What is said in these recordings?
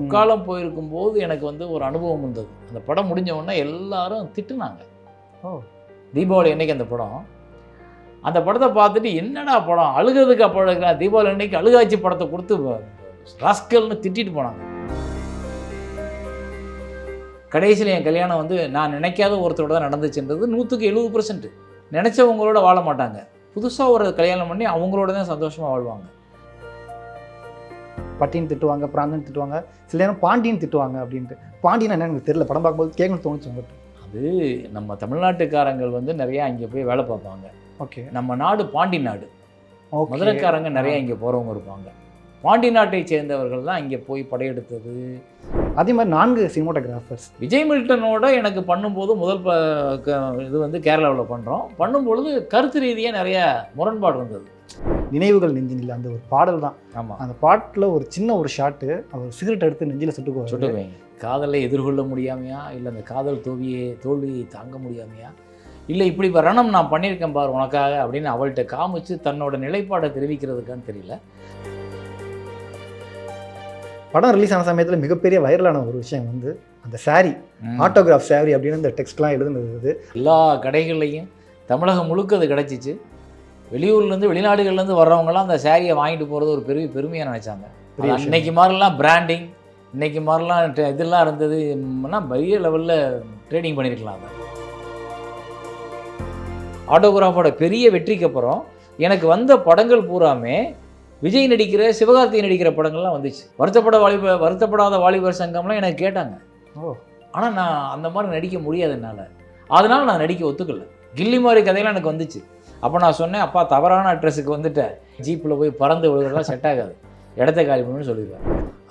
பொற்காலம் போயிருக்கும்போது எனக்கு வந்து ஒரு அனுபவம் இருந்தது. அந்த படம் முடிஞ்ச உடனே எல்லாரும் திட்டுனாங்க. தீபாவளி அன்னைக்கு அந்த படம். அந்த படத்தை பார்த்துட்டு என்னடா படம் அழுகிறதுக்கு அப்போ எடுக்கலாம், தீபாவளி அன்னைக்கு அழுகாட்சி படத்தை கொடுத்து ராஸ்கல்னு திட்டிட்டு போனாங்க. கடைசியில் என் கல்யாணம் வந்து நான் நினைக்காத ஒருத்தரோட தான் நடந்துச்சுன்றது 100% நினச்சவங்களோட வாழ மாட்டாங்க. புதுசாக ஒரு கல்யாணம் பண்ணி அவங்களோட தான் சந்தோஷமாக வாழ்வாங்க. பட்டின்னு திட்டுவாங்க, பிராந்தன் திட்டுவாங்க, சில நேரம் பாண்டியன் திட்டுவாங்க அப்படின்ட்டு. பாண்டியன் என்ன எனக்கு தெரியல, படம் பார்க்கும்போது கேட்கணும்னு தோணுச்சு உங்களுக்கு? அது நம்ம தமிழ்நாட்டுக்காரங்கள் வந்து நிறையா இங்கே போய் வேலை பார்ப்பாங்க. ஓகே. நம்ம நாடு பாண்டி நாடு. மதுரைக்காரங்க நிறையா இங்கே போகிறவங்க இருப்பாங்க. பாண்டி நாட்டை சேர்ந்தவர்கள் தான் இங்கே போய் படையெடுத்தது. அதே மாதிரி 4 சினிமாட்டோகிராஃபர்ஸ். விஜய் மில்டனோட எனக்கு பண்ணும்போது முதல் இது வந்து கேரளாவில் பண்ணுறோம். பண்ணும்பொழுது கருத்து ரீதியாக நிறைய முரண்பாடு இருந்தது. நினைவுகள் நெஞ்சினில் அந்த ஒரு பாடல் தான். ஆமாம், அந்த பாட்டில் ஒரு சின்ன ஒரு ஷாட்டு, அவர் சிகரெட் எடுத்து நெஞ்சில் சுட்டுக்குவேன். காதலை எதிர்கொள்ள முடியாமையா, இல்லை அந்த காதல் தோல்வியை தாங்க முடியாமையா, இல்லை இப்படி ரணம் நான் பண்ணியிருக்கேன் பார் உனக்காக அப்படின்னு அவள்கிட்ட காமிச்சு தன்னோட நிலைப்பாடை தெரிவிக்கிறதுக்கான்னு தெரியல. படம் ரிலீஸ் ஆன சமயத்தில் மிகப்பெரிய வைரலான ஒரு விஷயம் வந்து அந்த சாரி, ஆட்டோகிராஃப் சாரி அப்படின்னு இந்த டெக்ஸ்ட்லாம் எழுதுனது. எல்லா கடைகள்லையும் தமிழகம் முழுக்க அது கிடச்சிச்சு. வெளியூர்லேருந்து வெளிநாடுகள்லேருந்து வர்றவங்கலாம் அந்த சாரியை வாங்கிட்டு போகிறது ஒரு பெரிய பெருமையாக நினச்சாங்க. இன்னைக்கு மாதிரிலாம் பிராண்டிங், இன்னைக்கு மாதிரிலாம் இதெல்லாம் இருந்ததுன்னா பெரிய லெவலில் ட்ரேடிங் பண்ணியிருக்கலாம். ஆட்டோகிராஃபோட பெரிய வெற்றிக்கு அப்புறம் எனக்கு வந்த படங்கள் பூராமே விஜய் நடிக்கிற, சிவகார்த்திகை நடிக்கிற படங்கள்லாம் வந்துச்சு. வருத்தப்படாத வாலிபர் சங்கம்லாம் எனக்கு கேட்டாங்க. ஆனால் நான் அந்த மாதிரி நடிக்க முடியாது என்னால். அதனால் நான் நடிக்க ஒத்துக்கல. கில்லி மாதிரி கதையெல்லாம் எனக்கு வந்துச்சு. அப்போ நான் சொன்னேன், அப்பா தவறான அட்ரஸுக்கு வந்துட்டேன், ஜீப்பில் போய் பறந்து விழுகிறதெல்லாம் செட் ஆகாது, இடத்த காலி பண்ணணும்னு சொல்லிடுவேன்.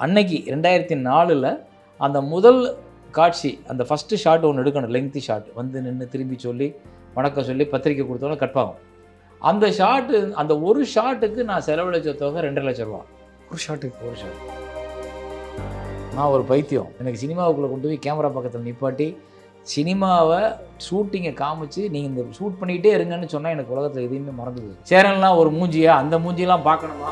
அன்னைக்கு 2004 அந்த முதல் காட்சி, அந்த ஃபஸ்ட்டு ஷாட் ஒன்று எடுக்கணும், லெங்க்தி ஷாட், வந்து நின்று திரும்பி சொல்லி வணக்கம் சொல்லி பத்திரிக்கை கொடுத்தோன்னா கட்பாகும். அந்த ஷாட்டு, அந்த ஒரு ஷாட்டுக்கு நான் செலவழிச்ச தொகை 2.5 லட்சம் ரூபா. ஒரு ஷாட்டு. நான் ஒரு பைத்தியம். எனக்கு சினிமாவுக்குள்ளே கொண்டு போய் கேமரா பக்கத்தில் நிப்பாட்டி சினிமாவை ஷூட்டிங்கை காமிச்சு நீங்கள் இந்த ஷூட் பண்ணிகிட்டே இருங்கன்னு சொன்னால் எனக்கு உலகத்தில் எதுவுமே மறந்து போகுது. சேரன்லாம் ஒரு மூஞ்சியா, அந்த மூஞ்சியெல்லாம் பார்க்கணுமா?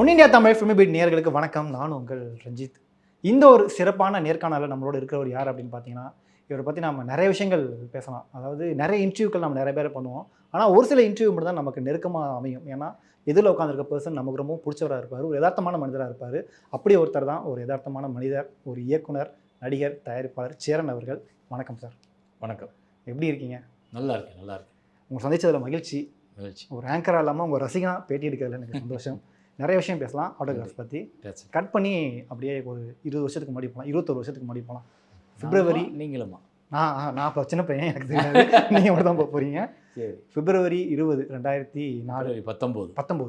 One India Tamil film beat நேயர்களுக்கு வணக்கம். நான் உங்கள் ரஞ்சித். இந்த ஒரு சிறப்பான நேர்காணலில் நம்மளோட இருக்கிறவர் யார் அப்படின்னு பார்த்தீங்கன்னா, இவரை பற்றி நம்ம நிறைய விஷயங்கள் பேசலாம். அதாவது நிறைய இன்டர்வியூக்கள் நம்ம நிறைய பேர் பண்ணுவோம். ஆனால் ஒரு சில இன்டர்வியூ மட்டும் தான் நமக்கு நெருக்கமாக அமையும். ஏன்னா எதில் உட்காந்துருக்க பர்சன் நமக்கு ரொம்ப பிடிச்சவராக இருப்பார், ஒரு யதார்த்தமான மனிதராக இருப்பார். அப்படி ஒருத்தர் தான் ஒரு யதார்த்தமான மனிதர், ஒரு இயக்குனர், நடிகர், தயாரிப்பாளர் சேரன் அவர்கள். வணக்கம் சார். வணக்கம். எப்படி இருக்கீங்க? நல்லா இருக்கேன். உங்கள் சந்திச்சதில் மகிழ்ச்சி. ஒரு ஆங்கராக இல்லாமல் உங்கள் ரசிகனாக பேட்டி எடுக்கிறதுல எனக்கு சந்தோஷம். நிறைய விஷயம் பேசலாம் ஆட்டோகிராஃப் பற்றி. கட் பண்ணி அப்படியே ஒரு 20 வருஷத்துக்கு முன்னாடி போகலாம், 21 வருஷத்துக்கு முன்னாடி போகலாம். பிப்ரவரி. நீங்களுமா? நான் இப்போ சின்ன பையன், எனக்கு தெரியாது. நீங்கள் மட்டும் தான் போக போகிறீங்க. சரி. பிப்ரவரி 20, 2019.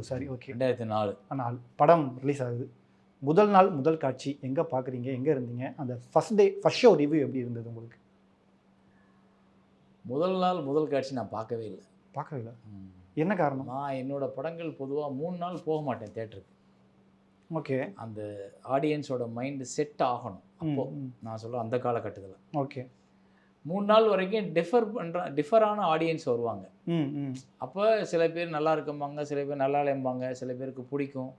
சாரி, ஓகே, 2004 படம் ரிலீஸ் ஆகுது. முதல் நாள் முதல் காட்சி எங்கே பார்க்குறீங்க, எங்கே இருந்தீங்க? அந்த ஃபர்ஸ்ட் ஷோ ரிவ்யூ எப்படி இருந்தது உங்களுக்கு? முதல் நாள் முதல் காட்சி நான் பார்க்கவே இல்லை. என்ன காரணம்? நான் என்னோட படங்கள் பொதுவாக 3 நாள் போக மாட்டேன் தேட்டருக்கு. ஓகே. அந்த ஆடியன்ஸோட மைண்டு செட் ஆகணும். அப்போ நான் சொல்ல அந்த காலகட்டத்தில். ஓகே. 3 நாள் வரைக்கும் டிஃபரான ஆடியன்ஸ் வருவாங்க. அப்போ சில பேர் நல்லா இருக்கும்பாங்க, சில பேர் நல்லா இல்லைம்பாங்க, சில பேருக்கு பிடிக்கும்,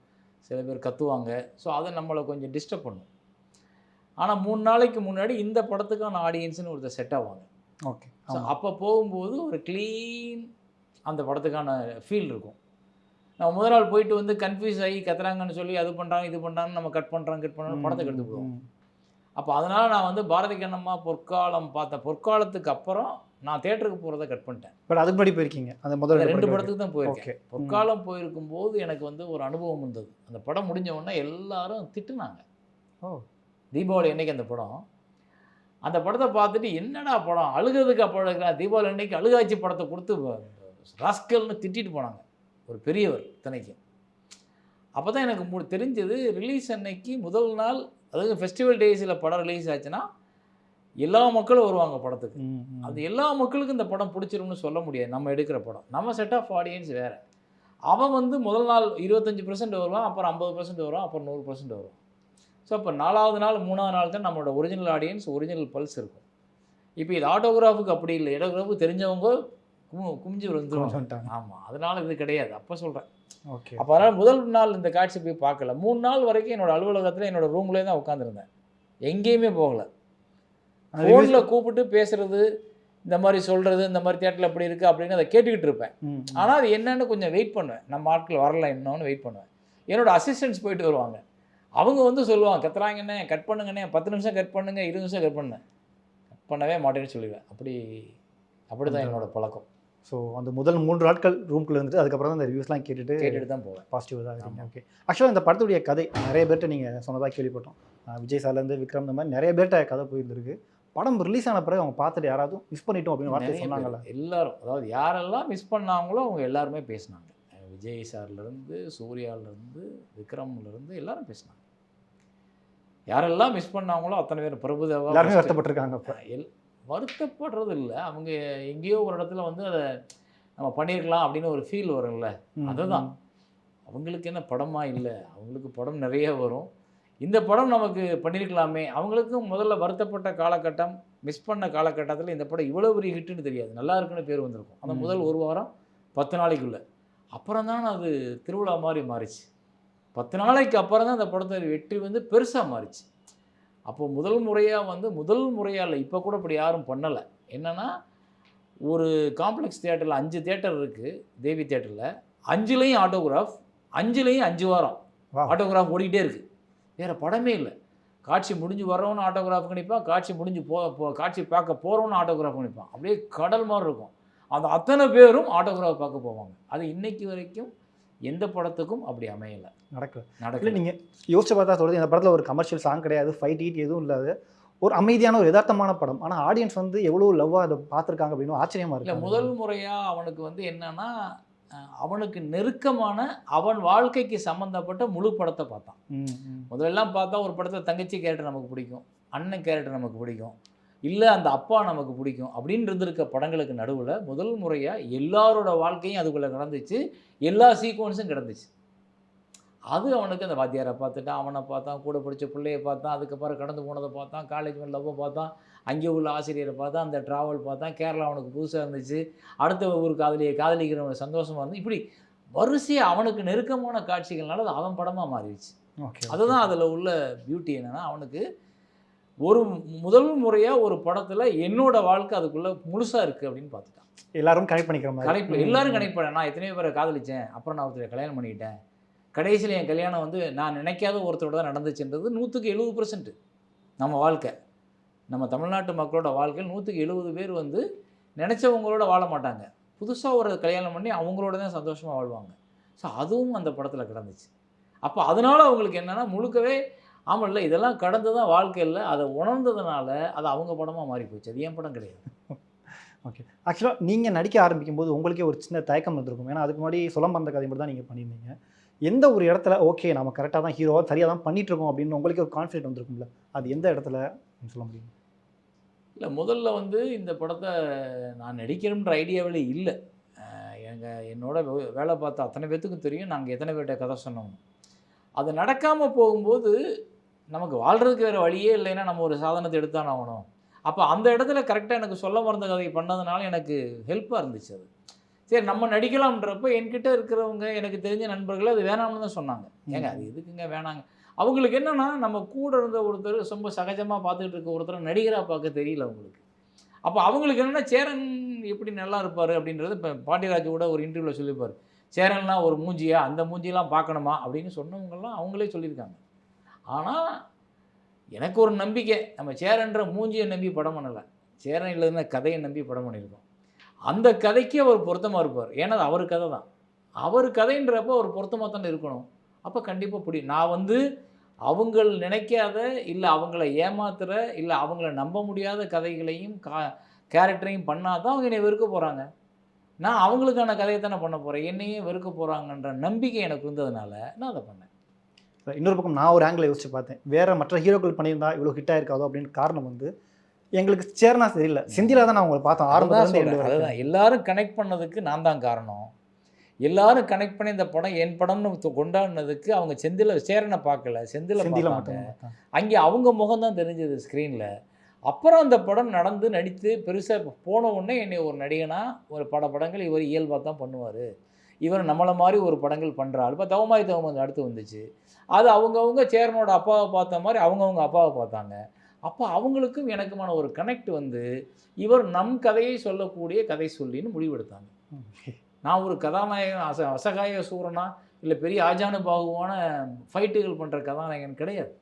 சில பேர் கத்துவாங்க. ஸோ அதை நம்மளை கொஞ்சம் டிஸ்டர்ப் பண்ணும். ஆனால் 3 நாளைக்கு முன்னாடி இந்த படத்துக்கான ஆடியன்ஸ்னு ஒருத்தர் செட் ஆவாங்க. ஓகே. ஸோ அப்போ போகும்போது ஒரு க்ளீன் அந்த படத்துக்கான ஃபீல் இருக்கும். நம்ம முதல் நாள் போயிட்டு வந்து கன்ஃபியூஸ் ஆகி கத்துறாங்கன்னு சொல்லி அது பண்ணுறாங்க இது பண்ணுறாங்கன்னு நம்ம கட் பண்ணுறோம் படத்தை கெடுத்து போடுவோம். அப்போ அதனால் நான் வந்து பாரதி கண்ணம்மா பொற்காலம் பார்த்தேன். பொற்காலத்துக்கு அப்புறம் நான் தேட்டருக்கு போகிறத கட் பண்ணிட்டேன். பட் அதுக்கு முன்னாடி போயிருக்கீங்க? அந்த முதல் 2 படத்துக்கு தான் போயிருக்கேன். பொற்காலம் போயிருக்கும் போது எனக்கு வந்து ஒரு அனுபவம் இருந்தது. அந்த படம் முடிஞ்ச உடனே எல்லாரும் திட்டுனாங்க. தீபாவளி அன்னைக்கு அந்த படம். அந்த படத்தை பார்த்துட்டு என்னடா படம் அழுகிறதுக்கு அப்போ எடுக்கலாம், தீபாவளி அன்னைக்கு அழுகாட்சி படத்தை கொடுத்து ராஸ்கல்னு திட்டிட்டு போனாங்க ஒரு பெரியவர் இத்தனைக்கும். அப்போ தான் எனக்கு தெரிஞ்சது, ரிலீஸ் அன்னைக்கு முதல் நாள், அதாவது ஃபெஸ்டிவல் டேஸில் படம் ரிலீஸ் ஆச்சுன்னா எல்லா மக்களும் வருவாங்க படத்துக்கு. அது எல்லா மக்களுக்கும் இந்த படம் பிடிச்சிரும்னு சொல்ல முடியாது. நம்ம எடுக்கிற படம், நம்ம செட் ஆஃப் ஆடியன்ஸ் வேறு. அவன் வந்து முதல் நாள் 25% வருவான், அப்புறம் 50% வருவான், அப்புறம் 100% வருவான். ஸோ அப்போ 4வது நாள் 3வது நாள் தான் நம்மளோட ஒரிஜினல் ஆடியன்ஸ், ஒரிஜினல் பல்ஸ் இருக்கும். இப்போ இது ஆட்டோகிராஃபுக்கு அப்படி இல்லை. ஆட்டோகிராஃபுக்கு தெரிஞ்சவங்க குமிஞ்சு வந்துடும். ஆமாம், அதனால இது கிடையாது. அப்போ சொல்கிறேன். ஓகே. அப்போ அதனால் முதல் நாள் இந்த காட்சி போய் பார்க்கல. 3 நாள் வரைக்கும் என்னோடய அலுவலகத்தில் என்னோடய ரூம்லேயே தான் உட்காந்துருந்தேன், எங்கேயுமே போகலை. ஃபோனில் கூப்பிட்டு பேசுகிறது, இந்த மாதிரி சொல்கிறது, இந்த மாதிரி தியேட்டரில் அப்படி இருக்குது அப்படின்னு அதை கேட்டுக்கிட்டு இருப்பேன். ஆனால் அது என்னென்னு கொஞ்சம் வெயிட் பண்ணுவேன். நம்ம ஆட்கள் வரல இன்னொன்று வெயிட் பண்ணுவேன். என்னோடய அசிஸ்டன்ட்ஸ் போயிட்டு வருவாங்க, அவங்க வந்து சொல்லுவாங்க, கத்துறாங்கண்ணே, கட் பண்ணுங்கண்ணே, 10 நிமிஷம் கட் பண்ணுங்க, 20 நிமிஷம் கட் பண்ணேன், கட் பண்ணவே மாட்டேன்னு சொல்லிடுவேன். அப்படி தான் என்னோட பழக்கம். ஸோ அந்த முதல் 3 நாட்கள் ரூம்குள்ளே இருந்துட்டு அதுக்கப்புறம் தான் அந்த ரிவ்யூஸ்லாம் கேட்டுட்டு தான் போவேன். பாசிட்டிவ் தான் இருக்கீங்க. ஓகே. ஆக்சுவலாக இந்த படத்துடைய கதை நிறைய பேர்கிட்ட நீங்கள் சொன்னதாக கேள்விப்பட்டோம். விஜய் சார்லேருந்து விக்ரம், இந்த மாதிரி நிறைய பேர்கிட்ட கதை போயிருந்துருக்கு. படம் ரிலீஸ் ஆன பிறகு அவங்க பார்த்துட்டு யாராவது மிஸ் பண்ணிட்டோம் அப்படின்னு வார்த்தை சொன்னாங்களா? எல்லாரும், அதாவது யாரெல்லாம் மிஸ் பண்ணாங்களோ அவங்க எல்லாருமே பேசினாங்க. விஜய் சார்லேருந்து, சூர்யாவிலேருந்து, விக்ரம்லேருந்து எல்லாரும் பேசினாங்க. யாரெல்லாம் மிஸ் பண்ணாங்களோ அத்தனை பேர், பிரபுதேவா எல்லாருமே வருத்தப்பட்டிருக்காங்க. இப்போ வருத்தப்படுறது இல்லை, அவங்க எங்கேயோ ஒரு இடத்துல வந்து அதை நம்ம பண்ணியிருக்கலாம் அப்படின்னு ஒரு ஃபீல் வரும்ல, அதுதான். அவங்களுக்கு என்ன படமா இல்லை, அவங்களுக்கு படம் நிறைய வரும். இந்த படம் நமக்கு பண்ணியிருக்கலாமே, அவங்களுக்கும் முதல்ல வருத்தப்பட்ட காலகட்டம், மிஸ் பண்ண காலகட்டத்தில் இந்த படம் இவ்வளோ பெரிய ஹிட்டுன்னு தெரியாது, நல்லா இருக்குன்னு பேர் வந்திருக்கும் அந்த முதல் 1 வாரம் 10 நாளைக்குள்ளே. அப்புறம் தான் அது திருவிழா மாதிரி மாறிச்சு. 10 நாளைக்கு அப்புறம் தான் அந்த படத்தை வெற்றி வந்து பெருசாக மாறிச்சு. அப்போ முதல் முறையாக இல்லை, இப்போ கூட இப்படி யாரும் பண்ணலை. என்னென்னா, ஒரு காம்ப்ளெக்ஸ் தியேட்டரில் 5 தியேட்டர் இருக்குது, தேவி தியேட்டரில், 5லேயும் ஆட்டோகிராஃப், 5லேயும் 5 வாரம் ஆட்டோகிராஃப் ஓடிக்கிட்டே இருக்குது. வேறு படமே இல்லை. காட்சி முடிஞ்சு வர்றவனு ஆட்டோகிராஃப் கணிப்பான், காட்சி முடிஞ்சு காட்சி பார்க்க போகிறவனு ஆட்டோகிராஃப் கணிப்பான். அப்படியே கடல் மாதிரி இருக்கும். அந்த அத்தனை பேரும் ஆட்டோகிராஃப் பார்க்க போவாங்க. அது இன்னைக்கு வரைக்கும் எந்த படத்துக்கும் அப்படி அமையலை, நடக்கல. நீங்கள் யோசிச்சு பார்த்தா சொல்கிறது, இந்த படத்தில் ஒரு கமர்ஷியல் சாங் கிடையாது, ஃபைட் எதுவும் இல்லாத ஒரு அமைதியான ஒரு யதார்த்தமான படம். ஆனால் ஆடியன்ஸ் வந்து எவ்வளோ லவ்வாக அதை பார்த்துருக்காங்க அப்படின்னு ஆச்சரியமாக இருக்குது. இல்லை, முதல் முறையாக அவனுக்கு வந்து என்னன்னா, அவனுக்கு நெருக்கமான அவன் வாழ்க்கைக்கு சம்மந்தப்பட்ட முழு படத்தை பார்த்தான். முதலெல்லாம் பார்த்தா ஒரு படத்தில் தங்கச்சி கேரக்டர் நமக்கு பிடிக்கும், அண்ணன் கேரக்டர் நமக்கு பிடிக்கும், இல்லை அந்த அப்பா நமக்கு பிடிக்கும் அப்படின்னு இருந்திருக்க படங்களுக்கு நடுவில் முதல் முறையாக எல்லாரோட வாழ்க்கையும் அதுக்குள்ளே நடந்துச்சு, எல்லா சீக்வன்ஸும் கிடந்துச்சு. அது அவனுக்கு அந்த வாத்தியாரை பார்த்துட்டான், அவனை பார்த்தான், கூட படித்த பிள்ளையை பார்த்தான், அதுக்கப்புறம் கடந்து போனதை பார்த்தான், காலேஜ் மேலே லவ்வை பார்த்தான், அங்கே உள்ள ஆசிரியரை பார்த்தான், அந்த ட்ராவல் பார்த்தான், கேரளா அவனுக்கு புதுசாக இருந்துச்சு, அடுத்த ஒரு காதலிக்கிறவங்க சந்தோஷமாக இருந்து, இப்படி வரிசையாக அவனுக்கு நெருக்கமான காட்சிகள்னால அது அவன் படமாக மாறிடுச்சு. அதுதான் அதில் உள்ள பியூட்டி. என்னென்னா, அவனுக்கு ஒரு முதல் முறையாக ஒரு படத்தில் என்னோட வாழ்க்கை அதுக்குள்ளே முழுசாக இருக்குது அப்படின்னு பார்த்துட்டான். எல்லாரும் கனெக்ட் பண்ணிக்கிற மாதிரி எல்லாரும் கனெக்ட் பண்ண. நான் எத்தனையோ பேரை காதலித்தேன், அப்புறம் நான் ஒருத்தரை கல்யாணம் பண்ணிக்கிட்டேன், கடைசியில் என் கல்யாணம் வந்து நான் நினைக்காத ஒருத்தரோட தான் நடந்துச்சுன்றது 100% நம்ம வாழ்க்கை. நம்ம தமிழ்நாட்டு மக்களோட வாழ்க்கையில் 170 பேர் வந்து நினச்சவங்களோட வாழ மாட்டாங்க, புதுசாக ஒரு கல்யாணம் பண்ணி அவங்களோட தான் சந்தோஷமாக வாழ்வாங்க. ஸோ அதுவும் அந்த படத்தில் கிடந்துச்சு. அப்போ அதனால் அவங்களுக்கு என்னென்னா, முழுக்கவே ஆமாம் இல்லை இதெல்லாம் கடந்து தான் வாழ்க்கையில் அதை உணர்ந்ததுனால அது அவங்க படமாக மாறி போச்சு, அது என் படம் கிடையாது. ஓகே. ஆக்சுவலாக நீங்கள் நடிக்க ஆரம்பிக்கும் போது உங்களுக்கே ஒரு சின்ன தயக்கம் இருந்திருக்கும். ஏன்னா அதுக்கு முன்னாடி சொல்லம் பறந்த கதை மட்டும் தான் நீங்கள் பண்ணியிருந்தீங்க. எந்த ஒரு இடத்துல ஓகே நம்ம கரெக்டாக தான் ஹீரோவாக சரியாக தான் பண்ணிகிட்ருக்கோம் அப்படின்னு உங்களுக்கு ஒரு கான்ஃபிடென்ட் வந்திருக்கும்ல, அது எந்த இடத்துல சொல்ல முடியும்? இல்லை, முதல்ல வந்து இந்த படத்தை நான் நடிக்கணுன்ற ஐடியாவில் இல்லை. என்னோட வேலை பார்த்த அத்தனை பேர்த்துக்கும் தெரியும் நாங்கள் எத்தனை பேர்கிட்ட கதை சொன்னோம். அது நடக்காமல் போகும்போது நமக்கு வாழ்கிறதுக்கு வேறு வழியே இல்லைன்னா நம்ம ஒரு சாதனத்தை எடுத்தானே ஆகணும். அப்போ அந்த இடத்துல கரெக்டாக எனக்கு சொல்ல மறந்த கதை பண்ணதுனால எனக்கு ஹெல்ப்பாக இருந்துச்சு. அது சரி நம்ம நடிக்கலாம்ன்றப்போ என்கிட்ட இருக்கிறவங்க எனக்கு தெரிஞ்ச நண்பர்கள் அது வேணாம்னு தான் சொன்னாங்க. ஏங்க அது எதுக்குங்க வேணாங்க, அவங்களுக்கு என்னென்னா நம்ம கூட இருந்த ஒருத்தர் ரொம்ப சகஜமாக பார்த்துக்கிட்டு இருக்க ஒருத்தர் நடிகராக பார்க்க தெரியல அவங்களுக்கு. அப்போ அவங்களுக்கு என்னென்னா, சேரன் எப்படி நல்லா இருப்பார் அப்படின்றது இப்போ பாண்டியராஜ் கூட ஒரு இன்டர்வியூவில் சொல்லியிருப்பார், சேரன்லாம் ஒரு மூஞ்சியா, அந்த மூஞ்சியெல்லாம் பார்க்கணுமா அப்படின்னு சொன்னவங்கெல்லாம் அவங்களே சொல்லியிருக்காங்க. ஆனால் எனக்கு ஒரு நம்பிக்கை, நம்ம சேரன்ற மூஞ்சியை நம்பி படம் பண்ணலை, சேரன் இல்லைன்னா கதையை நம்பி படம் பண்ணியிருக்கோம். அந்த கதைக்கு அவர் பொருத்தமாக இருப்பார், ஏன்னா அது அவர் கதை தான், அவர் கதைன்றப்போ அவர் பொருத்தமாக தானே இருக்கணும். அப்போ கண்டிப்பாக நான் வந்து அவங்க நினைக்காத, இல்லை அவங்கள ஏமாத்துகிற, இல்லை அவங்கள நம்ப முடியாத கதைகளையும் கேரக்டரையும் பண்ணால் தான் அவங்க என்னை வெறுக்க போகிறாங்க. நான் அவங்களுக்கான கதையை தானே பண்ண போகிறேன், என்னையும் வெறுக்க போகிறாங்கன்ற நம்பிக்கை எனக்கு இருந்ததுனால நான் அதை பண்ணேன். இன்னொரு பக்கம் நான் ஒரு ஆங்கிளை யோசிச்சு பார்த்தேன், வேறு மற்ற ஹீரோக்கள் பண்ணியிருந்தா இவ்வளோ ஹிட் ஆயிருக்காதோ அப்படின்னு. காரணம் வந்து எங்களுக்கு சேரனா தெரியல, செந்திலா தான் நான் உங்களை பார்த்தோம் ஆரம்பத்தில். அதுதான் எல்லாரும் கனெக்ட் பண்ணதுக்கு நான் தான் காரணம். எல்லாரும் கனெக்ட் பண்ணி இந்த படம் என் படம்னு கொண்டாடினதுக்கு அவங்க சேரனை பார்க்கல, செந்திலை பார்த்தாங்க. அங்கே அவங்க முகம் தான் தெரிஞ்சது ஸ்க்ரீனில். அப்புறம் அந்த படம் நடந்து நடித்து பெருசாக போன உடனே என்னை ஒரு நடிகனாக ஒரு படங்கள் இவர் இயல்பாக தான் பண்ணுவார், இவர் நம்மளை மாதிரி ஒரு படங்கள் பண்ணுறாரு. இப்போ தவமாய் தவம் அடுத்து வந்துச்சு. அது அவங்கவுங்க சேரனோட அப்பாவை பார்த்த மாதிரி அவங்கவுங்க அப்பாவை பார்த்தாங்க. அப்போ அவங்களுக்கும் எனக்குமான ஒரு கனெக்ட் வந்து இவர் நம் கதையை சொல்லக்கூடிய கதை சொல்லின்னு முடிவெடுத்தாங்க. நான் ஒரு கதாநாயகன் அசகாய சூரனா இல்லை பெரிய ஆஜானு பாகுவான ஃபைட்டுகள் பண்ணுற கதாநாயகன் கிடையாது.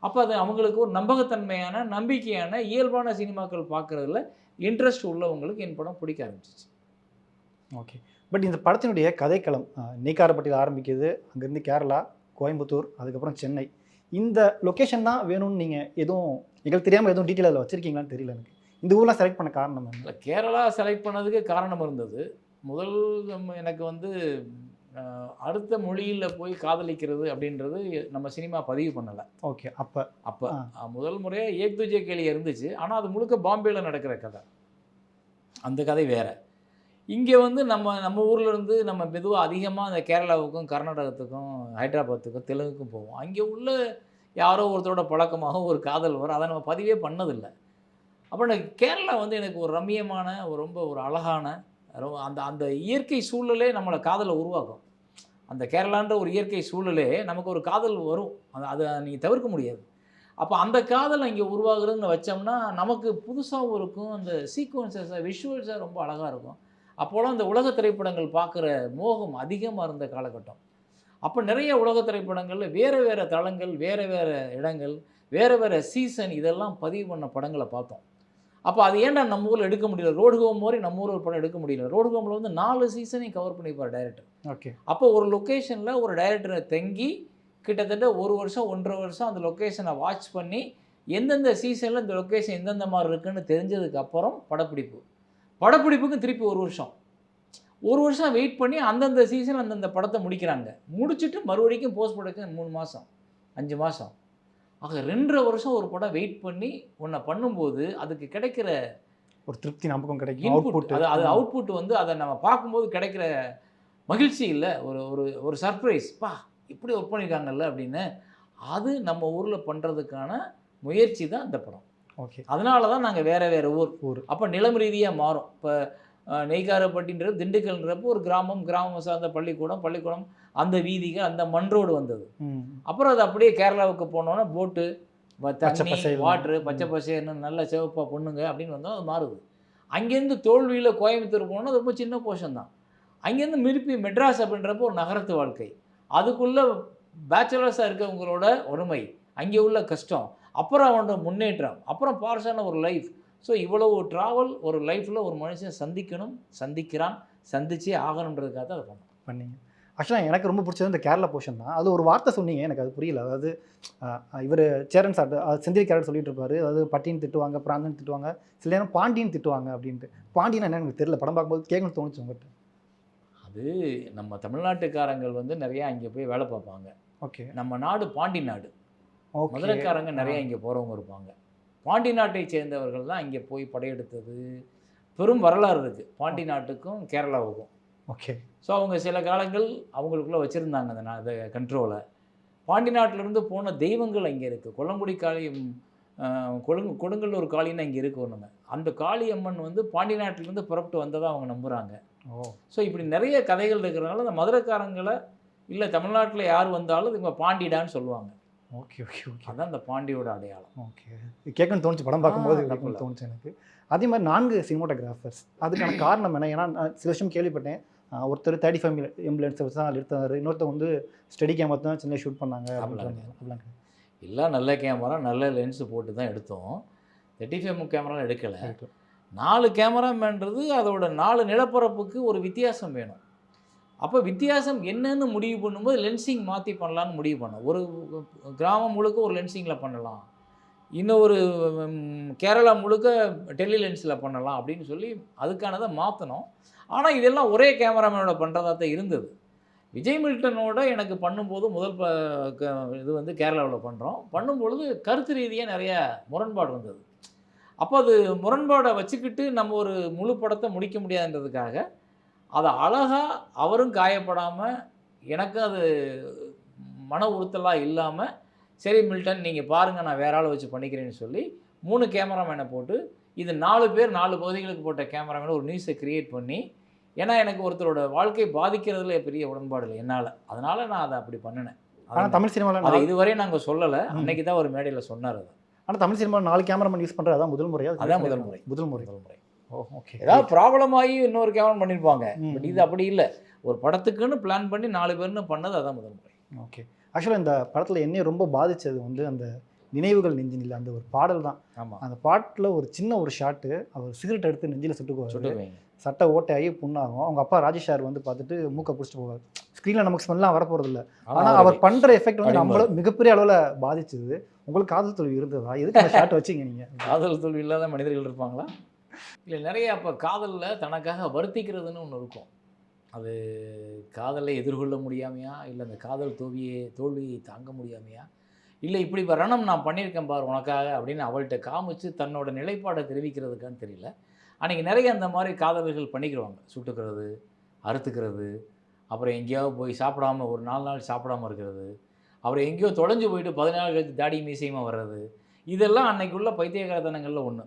அப்போ அது அவங்களுக்கு ஒரு நம்பகத்தன்மையான நம்பிக்கையான இயல்பான சினிமாக்கள் பார்க்குறதுல இன்ட்ரெஸ்ட் உள்ளவங்களுக்கு என் படம் பிடிக்க ஆரம்பிச்சிச்சு. ஓகே. பட் இந்த படத்தினுடைய கதைக்களம் நெய்க்காரப்பட்டியில் ஆரம்பிக்குது, அங்கேருந்து கேரளா, கோயம்புத்தூர், அதுக்கப்புறம் சென்னை. இந்த லொக்கேஷன் தான் வேணும்னு நீங்கள் எதுவும் எங்களுக்கு தெரியாமல் எதுவும் டீட்டெயில் அதில் வச்சுருக்கீங்களான்னு தெரியல எனக்கு. இந்த ஊர்லாம் செலக்ட் பண்ண காரணம் என்ன? கேரளா செலக்ட் பண்ணதுக்கு காரணம் இருந்தது. முதல் எனக்கு வந்து அடுத்த மொழியில் போய் காதலிக்கிறது அப்படின்றது நம்ம சினிமா பதிவு பண்ணலை. ஓகே. அப்போ முதல் முறையாக ஏக் துஜே கேலியாக இருந்துச்சு. ஆனால் அது முழுக்க பாம்பேயில் நடக்கிற கதை, அந்த கதை வேறு. இங்கே வந்து நம்ம ஊரில் இருந்து நம்ம மெதுவாக அதிகமாக அந்த கேரளாவுக்கும் கர்நாடகத்துக்கும் ஹைதராபாத்துக்கும் தெலுங்குக்கும் போவோம். அங்கே உள்ள யாரோ ஒருத்தரோட பழக்கமாக ஒரு காதல் வரும், அதை நம்ம பதிவே பண்ணதில்லை. அப்போ எனக்கு கேரளா வந்து எனக்கு ஒரு ரம்மியமான ரொம்ப ஒரு அழகான அந்த அந்த இயற்கை சூழலே நம்மளை காதலை உருவாக்கும். அந்த கேரளான்ற ஒரு இயற்கை சூழலே நமக்கு ஒரு காதல் வரும், அதை நீங்கள் தவிர்க்க முடியாது. அப்போ அந்த காதல் இங்கே உருவாகுறதுன்னு வச்சோம்னா நமக்கு புதுசாகவும் இருக்கும், அந்த சீக்வன்சஸாக விஷுவல்ஸாக ரொம்ப அழகாக இருக்கும். அப்போலாம் அந்த உலக திரைப்படங்கள் பார்க்குற மோகம் அதிகமாக இருந்த காலகட்டம். அப்போ நிறைய உலக திரைப்படங்களில் வேறு வேறு தளங்கள், வேறு வேறு இடங்கள், வேறு வேறு சீசன் இதெல்லாம் பதிவு பண்ண படங்களை பார்த்தோம். அப்போ அது ஏன்டா நம்ம ஊரில் எடுக்க முடியல, ரோடு ஹோம் மாதிரி நம்ம ஊரில் ஒரு படம் எடுக்க முடியல. ரோடு ஹோமில் வந்து 4 சீசனையும் கவர் பண்ணிப்பார் டைரக்டர். ஓகே. அப்போ ஒரு லொக்கேஷனில் ஒரு டைரக்டரை தங்கி கிட்டத்தட்ட 1 வருஷம் 1.5 வருஷம் அந்த லொக்கேஷனை வாட்ச் பண்ணி எந்தெந்த சீசனில் இந்த லொக்கேஷன் எந்தெந்த மாதிரி இருக்குன்னு தெரிஞ்சதுக்கப்புறம் படப்பிடிப்புக்கு திருப்பி 1 வருஷம் 1 வருஷம் வெயிட் பண்ணி அந்தந்த சீசன் அந்தந்த படத்தை முடிக்கிறாங்க. முடிச்சுட்டு மறுபடிக்கும் போஸ்ட் ப்ரொடக்ஷன் 3 மாதம் 5 மாதம் ஆக 2.5 வருஷம் ஒரு படம் வெயிட் பண்ணி ஒன்றை பண்ணும்போது அதுக்கு கிடைக்கிற ஒரு திருப்தி நமக்கும் கிடைக்கும். இன்புட், அது அவுட்புட் வந்து அதை நம்ம பார்க்கும்போது கிடைக்கிற மகிழ்ச்சி இல்லை, ஒரு சர்ப்ரைஸ், பா இப்படி ஒர்க் பண்ணியிருக்காங்கல்ல அப்படின்னு. அது நம்ம ஊரில் பண்ணுறதுக்கான முயற்சி தான் இந்த படம். ஓகே. அதனால தான் நாங்கள் வேறு ஊர் அப்போ நிலம் ரீதியாக மாறும். இப்போ நெய்க்காரப்பட்டின்றது திண்டுக்கல்ன்றப்போ ஒரு கிராமம் சார்ந்த பள்ளிக்கூடம் அந்த வீதிகள் அந்த மண் ரோடு வந்தது. அப்புறம் அது அப்படியே கேரளாவுக்கு போனோன்னா போட்டு தண்ணி வாட்ரு பச்சை பசேன்னு நல்ல சிவப்பா பொண்ணுங்க அப்படின்னு வந்தால் அது மாறுது. அங்கேருந்து தோல்வியில் கோயம்புத்தூர் போனோன்னா ரொம்ப சின்ன போர்ஷன் தான். அங்கேருந்து திருப்பி மெட்ராஸ் அப்படின்றப்போ ஒரு நகரத்து வாழ்க்கை, அதுக்குள்ளே பேச்சுலர்ஸாக இருக்கவங்களோட ஒருமை, அங்கே உள்ள கஷ்டம், அப்புறம் அவனோட முன்னேற்றம், அப்புறம் பார்ஷான ஒரு லைஃப். ஸோ இவ்வளவு ட்ராவல் ஒரு லைஃப்பில் ஒரு மனுஷன் சந்திக்கிறான், சந்திச்சே ஆகணுன்றதுக்காக தான் அதை பண்ணீங்க. ஆக்சுவலாக எனக்கு ரொம்ப பிடிச்சது இந்த கேரளா போர்ஷன் தான். அது ஒரு வார்த்தை சொன்னீங்க, எனக்கு அது புரியல. அதாவது இவர் சேரன் சார் செந்தில் கேரட் சொல்லிட்டு இருப்பாரு, அதாவது பட்டின்னு திட்டுவாங்க, பிராந்தன் திட்டுவாங்க, சில நேரம் பாண்டியன் திட்டுவாங்க அப்படின்ட்டு. பாண்டியன் என்ன எனக்கு தெரியல, படம் பார்க்கும்போது கேட்கணும்னு தோணுச்சு உங்கள்கிட்ட. அது நம்ம தமிழ்நாட்டுக்காரங்கள் வந்து நிறையா இங்கே போய் வேலை பார்ப்பாங்க. ஓகே. நம்ம நாடு பாண்டி நாடு, மதுரைக்காரங்க நிறையா இங்கே போகிறவங்க இருப்பாங்க. பாண்டி நாட்டை சேர்ந்தவர்கள் தான் இங்கே போய் படையெடுத்தது பெரும் வரலாறு இருக்குது பாண்டி நாட்டுக்கும் கேரளாவுக்கும். ஓகே. ஸோ அவங்க சில காலங்கள் அவங்களுக்குள்ளே வச்சுருந்தாங்க அந்த கண்ட்ரோலை. பாண்டி நாட்டிலேருந்து போன தெய்வங்கள் அங்கே இருக்குது. கொல்லங்குடி காளியம், கொடுங்கல்லூர் காளின்னு அங்கே இருக்குது ஒன்றுங்க. அந்த காளியம்மன் வந்து பாண்டி நாட்டிலேருந்து புறப்பட்டு வந்ததாக அவங்க நம்புகிறாங்க. ஸோ இப்படி நிறைய கதைகள் இருக்கிறதுனால அந்த மதுரைக்காரங்களை இல்லை தமிழ்நாட்டில் யார் வந்தாலும் இவங்க பாண்டிடான்னு சொல்லுவாங்க. Okay okay okay. அதான் அந்த பாண்டியோட அடையாளம். ஓகே. கேட்கணும்னு தோணுச்சு, படம் பார்க்கும்போது கேட்கணும்னு தோணுச்சு எனக்கு. அதே மாதிரி 4 சினிமாட்டோகிராஃபர்ஸ், அதுக்கான காரணம் என்ன? ஏன்னா சில விஷயம் கேள்விப்பட்டேன், ஒருத்தர் 35 எம்புலன்ஸ் வச்சு தான் எடுத்தார், இன்னொருத்தர் வந்து ஸ்டடி கேமரா தான் சின்ன ஷூட் பண்ணாங்க. எல்லாம் நல்ல கேமரா நல்ல லென்ஸு போட்டு தான் எடுத்தோம். 35 கேமராலாம் எடுக்கலை. 4 கேமராமேன்றது அதோட 4 நிலப்பரப்புக்கு ஒரு வித்தியாசம் வேணும். அப்போ வித்தியாசம் என்னன்னு முடிவு பண்ணும்போது லென்சிங் மாற்றி பண்ணலான்னு முடிவு பண்ணோம். ஒரு கிராமம் முழுக்க ஒரு லென்சிங்கில் பண்ணலாம், இன்னொரு கேரளா முழுக்க டெல்லி லென்ஸில் பண்ணலாம் அப்படின்னு சொல்லி அதுக்கானதை மாற்றினோம். ஆனால் இதெல்லாம் ஒரே கேமராமேனோட பண்ணுறதா தான் இருந்தது. விஜய் மில்டனோட எனக்கு பண்ணும்போது இது வந்து கேரளாவில் பண்ணும்பொழுது கருத்து ரீதியாக நிறைய முரண்பாடு வந்தது. அப்போ அது முரண்பாடை வச்சுக்கிட்டு நம்ம ஒரு முழு படத்தை முடிக்க முடியாதுன்றதுக்காக அதை அழகாக அவரும் காயப்படாமல் எனக்கு அது மன உறுத்தலாக இல்லாமல், சரி மில்டன் நீங்கள் பாருங்கள் நான் வேற ஆளை வச்சு பண்ணிக்கிறேன்னு சொல்லி 3 கேமராமேனை போட்டு இது 4 பேர் 4 பகுதிகளுக்கு போட்ட கேமராமேனை ஒரு நியூஸை கிரியேட் பண்ணி, ஏன்னா எனக்கு ஒருத்தரோட வாழ்க்கை பாதிக்கிறதுல பெரிய உடன்பாடு இல்லை என்னால், அதனால் நான் அதை அப்படி பண்ணினேன். ஆனால் தமிழ் சினிமாவில் அதை இதுவரை நாங்கள் சொல்லலை, அன்னைக்கு தான் ஒரு மேடையில் சொன்னார் அது. ஆனால் தமிழ் சினிமாவில் 4 கேமராமேன் யூஸ் பண்ணுறது அதான் முதல் முறையா? அதான் முதல் முறை. முதல் முறை. ஓ ஓகே. ஏதாவது ப்ராப்ளம் ஆகி இன்னொரு கேமரா பண்ணியிருப்பாங்க, பட் இது அப்படி இல்லை. ஒரு படத்துக்குன்னு பிளான் பண்ணி 4 பேர்னு பண்ணது அதான் முதல் முறை. ஓகே. ஆக்சுவலாக இந்த படத்தில் என்னைய ரொம்ப பாதித்தது வந்து அந்த நினைவுகள் நெஞ்சில் இல்லை அந்த ஒரு பாடல் தான். ஆமாம். அந்த பாட்டில் ஒரு சின்ன ஒரு ஷாட்டு, அவர் சிகரெட் எடுத்து நெஞ்சில் சுட்டுக்குவார், சுட்டுக்குவீங்க, சட்டை ஓட்டையாகி புண்ணாகும். அவங்க அப்பா ராஜேஷ் சார் வந்து பார்த்துட்டு மூக்கை பிடிச்சிட்டு போவார். ஸ்க்ரீனில் நமக்கு ஸ்மெல்லாம் வரப்போகிறது இல்லை, ஆனால் அவர் பண்ணுற எஃபெக்ட் வந்து நம்மள மிகப்பெரிய அளவில் பாதிச்சது. உங்களுக்கு காதல் தோல்வி இருந்ததா? எதுக்கு அந்த ஷாட் வச்சிங்க நீங்கள்? காதல் தோல்வி இல்லாத மனிதர்கள் இருப்பாங்களா? இல்லை, நிறைய அப்போ காதலில் தனக்காக வருத்திக்கிறதுன்னு ஒன்று இருக்கும். அது காதலை எதிர்கொள்ள முடியாமையா, இல்லை அந்த காதல் தோல்வியை தாங்க முடியாமையா, இல்லை இப்படி ரணம் நான் பண்ணியிருக்கேன் பார் உனக்காக அப்படின்னு அவள்கிட்ட காமிச்சு தன்னோட நிலைப்பாடை தெரிவிக்கிறதுக்கான்னு தெரியல. அன்றைக்கி நிறைய அந்த மாதிரி காதலர்கள் பண்ணிக்கிறாங்க, சுட்டுக்கிறது, அறுத்துக்கிறது, அப்புறம் எங்கேயாவது போய் சாப்பிடாம ஒரு 4 நாள் சாப்பிடாமல் இருக்கிறது, அப்புறம் எங்கேயோ தொலைஞ்சு போயிட்டு 14 நாள் கழித்து தாடி மீசையுமா வர்றது, இதெல்லாம் அன்னைக்குள்ள பைத்தியக்காரத்தனங்களில் ஒன்று.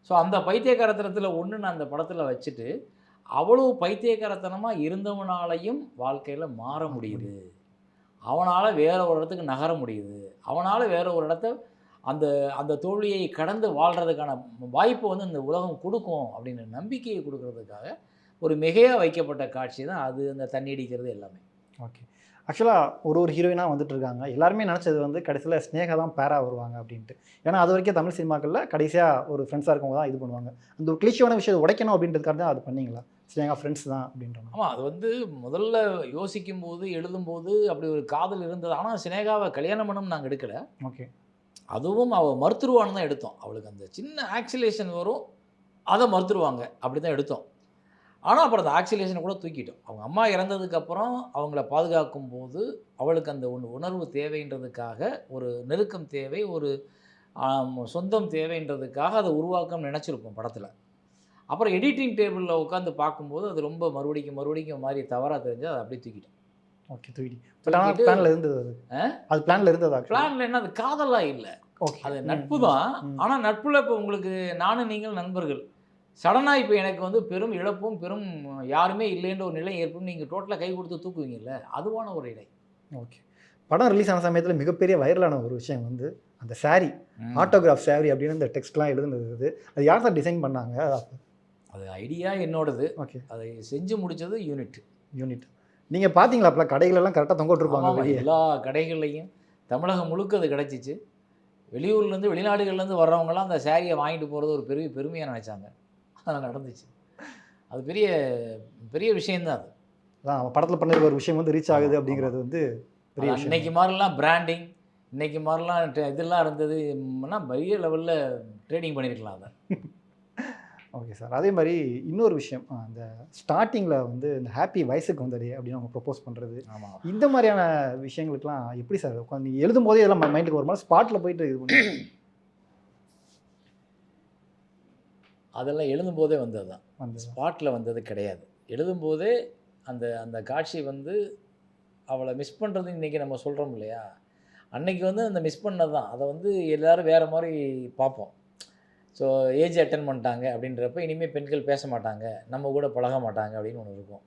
ஸோ அந்த பைத்தியக்காரத்தனத்தில் ஒன்று நான் அந்த படத்தில் வச்சுட்டு, அவ்வளோ பைத்தியக்காரத்தனமாக இருந்தவனாலையும் வாழ்க்கையில் மாற முடியுது, அவனால் வேற ஒரு இடத்துக்கு நகர முடியுது, அவனால் வேற ஒரு இடத்த அந்த அந்த தோல்வியை கடந்து வாழ்கிறதுக்கான வாய்ப்பு வந்து இந்த உலகம் கொடுக்கும் அப்படின்னு நம்பிக்கையை கொடுக்கறதுக்காக ஒரு மிகையாக வைக்கப்பட்ட காட்சி தான் அது. அந்த தண்ணி அடிக்கிறது எல்லாமே. ஓகே. ஆக்சுவலாக ஒரு ஹீரோயினாக வந்துட்டு இருக்காங்க. எல்லாருமே நினச்சது வந்து கடைசியில் ஸ்னேகா தான் பேராக வருவாங்க அப்படின்ட்டு. ஏன்னா அது வரைக்கும் தமிழ் சினிமாக்களில் கடைசியாக ஒரு ஃப்ரெண்ட்ஸாக இருக்கவங்க தான் இது பண்ணுவாங்க. அந்த ஒரு கிளிஷியான விஷயத்தை உடைக்கணும் அப்படின்றதுக்காக தான் அது பண்ணீங்களா? ஸ்னேகா ஃப்ரெண்ட்ஸ் தான் அப்படின்றாங்க. ஆமாம், அது வந்து முதல்ல யோசிக்கும் போது எழுதும்போது அப்படி ஒரு காதல் இருந்தது. ஆனால் ஸ்னேகாவை கல்யாணம் பண்ணணும் நாங்கள் எடுக்கலை. ஓகே. அதுவும் அவள் மறுத்துருவான்னு தான் எடுத்தோம். அவளுக்கு அந்த சின்ன ஆக்சிலேஷன் வரும், அதை மறுத்துருவாங்க, அப்படி தான் எடுத்தோம். ஆனால் அப்புறம் அந்த ஆக்சிலேஷனை கூட தூக்கிட்டோம். அவங்க அம்மா இறந்ததுக்கப்புறம் அவங்கள பாதுகாக்கும் போது அவளுக்கு அந்த உணர்வு தேவைன்றதுக்காக, ஒரு நெருக்கம் தேவை, ஒரு சொந்தம் தேவைன்றதுக்காக அதை உருவாக்கம் நினச்சிருப்போம் படத்தில். அப்புறம் எடிட்டிங் டேபிளில் உட்காந்து பார்க்கும்போது அது ரொம்ப மறுபடிக்கும் மாதிரி தவறாக தெரிஞ்சு அதை அப்படியே தூக்கிட்டோம். ஓகே, தூக்கிட்டு பிளானில் இருந்தது. அது பிளானில் இருந்ததா? பிளானில் என்ன, அது காதலாக இல்லை, அது நட்பு தான். ஆனால் நட்பில் இப்போ உங்களுக்கு நானும் நீங்கள் நண்பர்கள், சடனாக இப்போ எனக்கு வந்து பெரும் இழப்பும் பெரும் யாருமே இல்லைன்ற ஒரு நிலை ஏற்படும், நீங்கள் டோட்டலாக கை கொடுத்து தூக்குவீங்கல்ல, அதுவான ஒரு இடை. ஓகே. படம் ரிலீஸ் ஆன சமயத்தில் மிகப்பெரிய வைரலான ஒரு விஷயம் வந்து அந்த சாரி, ஆட்டோகிராஃப் சாரி அப்படின்னு இந்த டெக்ஸ்ட்லாம் எழுதுனது. அது யார் தான் டிசைன் பண்ணாங்க? அது ஐடியா என்னோடது. ஓகே. அதை செஞ்சு முடித்தது யூனிட். நீங்கள் பார்த்தீங்களா? அப்போ கடைகளெல்லாம் கரெக்டாக தொங்க விட்டுருப்பாங்க. எல்லா கடைகள்லையும் தமிழகம் முழுக்க அது கிடச்சிச்சு. வெளியூர்லேருந்து வெளிநாடுகள்லேருந்து வர்றவங்களாம் அந்த சாரியை வாங்கிட்டு போகிறது ஒரு பெருமையாக நினச்சாங்க. அதெல்லாம் நடந்துச்சு. அது பெரிய பெரிய விஷயந்தான். அது அதான் படத்தில் பண்ண ஒரு விஷயம் வந்து ரீச் ஆகுது அப்படிங்கிறது வந்து பெரிய விஷயம். இன்னைக்கு மாதிரிலாம் பிராண்டிங், இன்னைக்கு மாதிரிலாம் இதெல்லாம் இருந்ததுன்னா பெரிய லெவலில் ட்ரேடிங் பண்ணியிருக்கலாம் அதை. Okay sir. அதே மாதிரி இன்னொரு விஷயம், அந்த ஸ்டார்டிங்கில் வந்து இந்த ஹாப்பி வயசுக்கு வந்ததே அப்படின்னு அவங்க ப்ரொப்போஸ் பண்ணுறது, இந்த மாதிரியான விஷயங்களுக்குலாம் எப்படி சார் உட்காந்து நீங்கள் எழுதும் போதே இதெல்லாம் மைண்டுக்கு ஒரு மாதிரி ஸ்பாட்டில் போயிட்டு இது பண்ணி? அதெல்லாம் எழுதும்போதே வந்தது தான், ஸ்பாட்டில் வந்தது கிடையாது. எழுதும்போதே அந்த அந்த காட்சி வந்து அவளை மிஸ் பண்ணுறது இன்றைக்கி நம்ம சொல்கிறோம் இல்லையா, அன்னைக்கு வந்து அந்த மிஸ் பண்ணது தான். அதை வந்து எல்லோரும் வேறு மாதிரி பார்ப்போம். ஸோ ஏஜ் அட்டன் பண்ணிட்டாங்க அப்படின்றப்ப இனிமேல் பெண்கள் பேச மாட்டாங்க, நம்ம கூட பழக மாட்டாங்க அப்படின்னு ஒன்று இருக்கும்.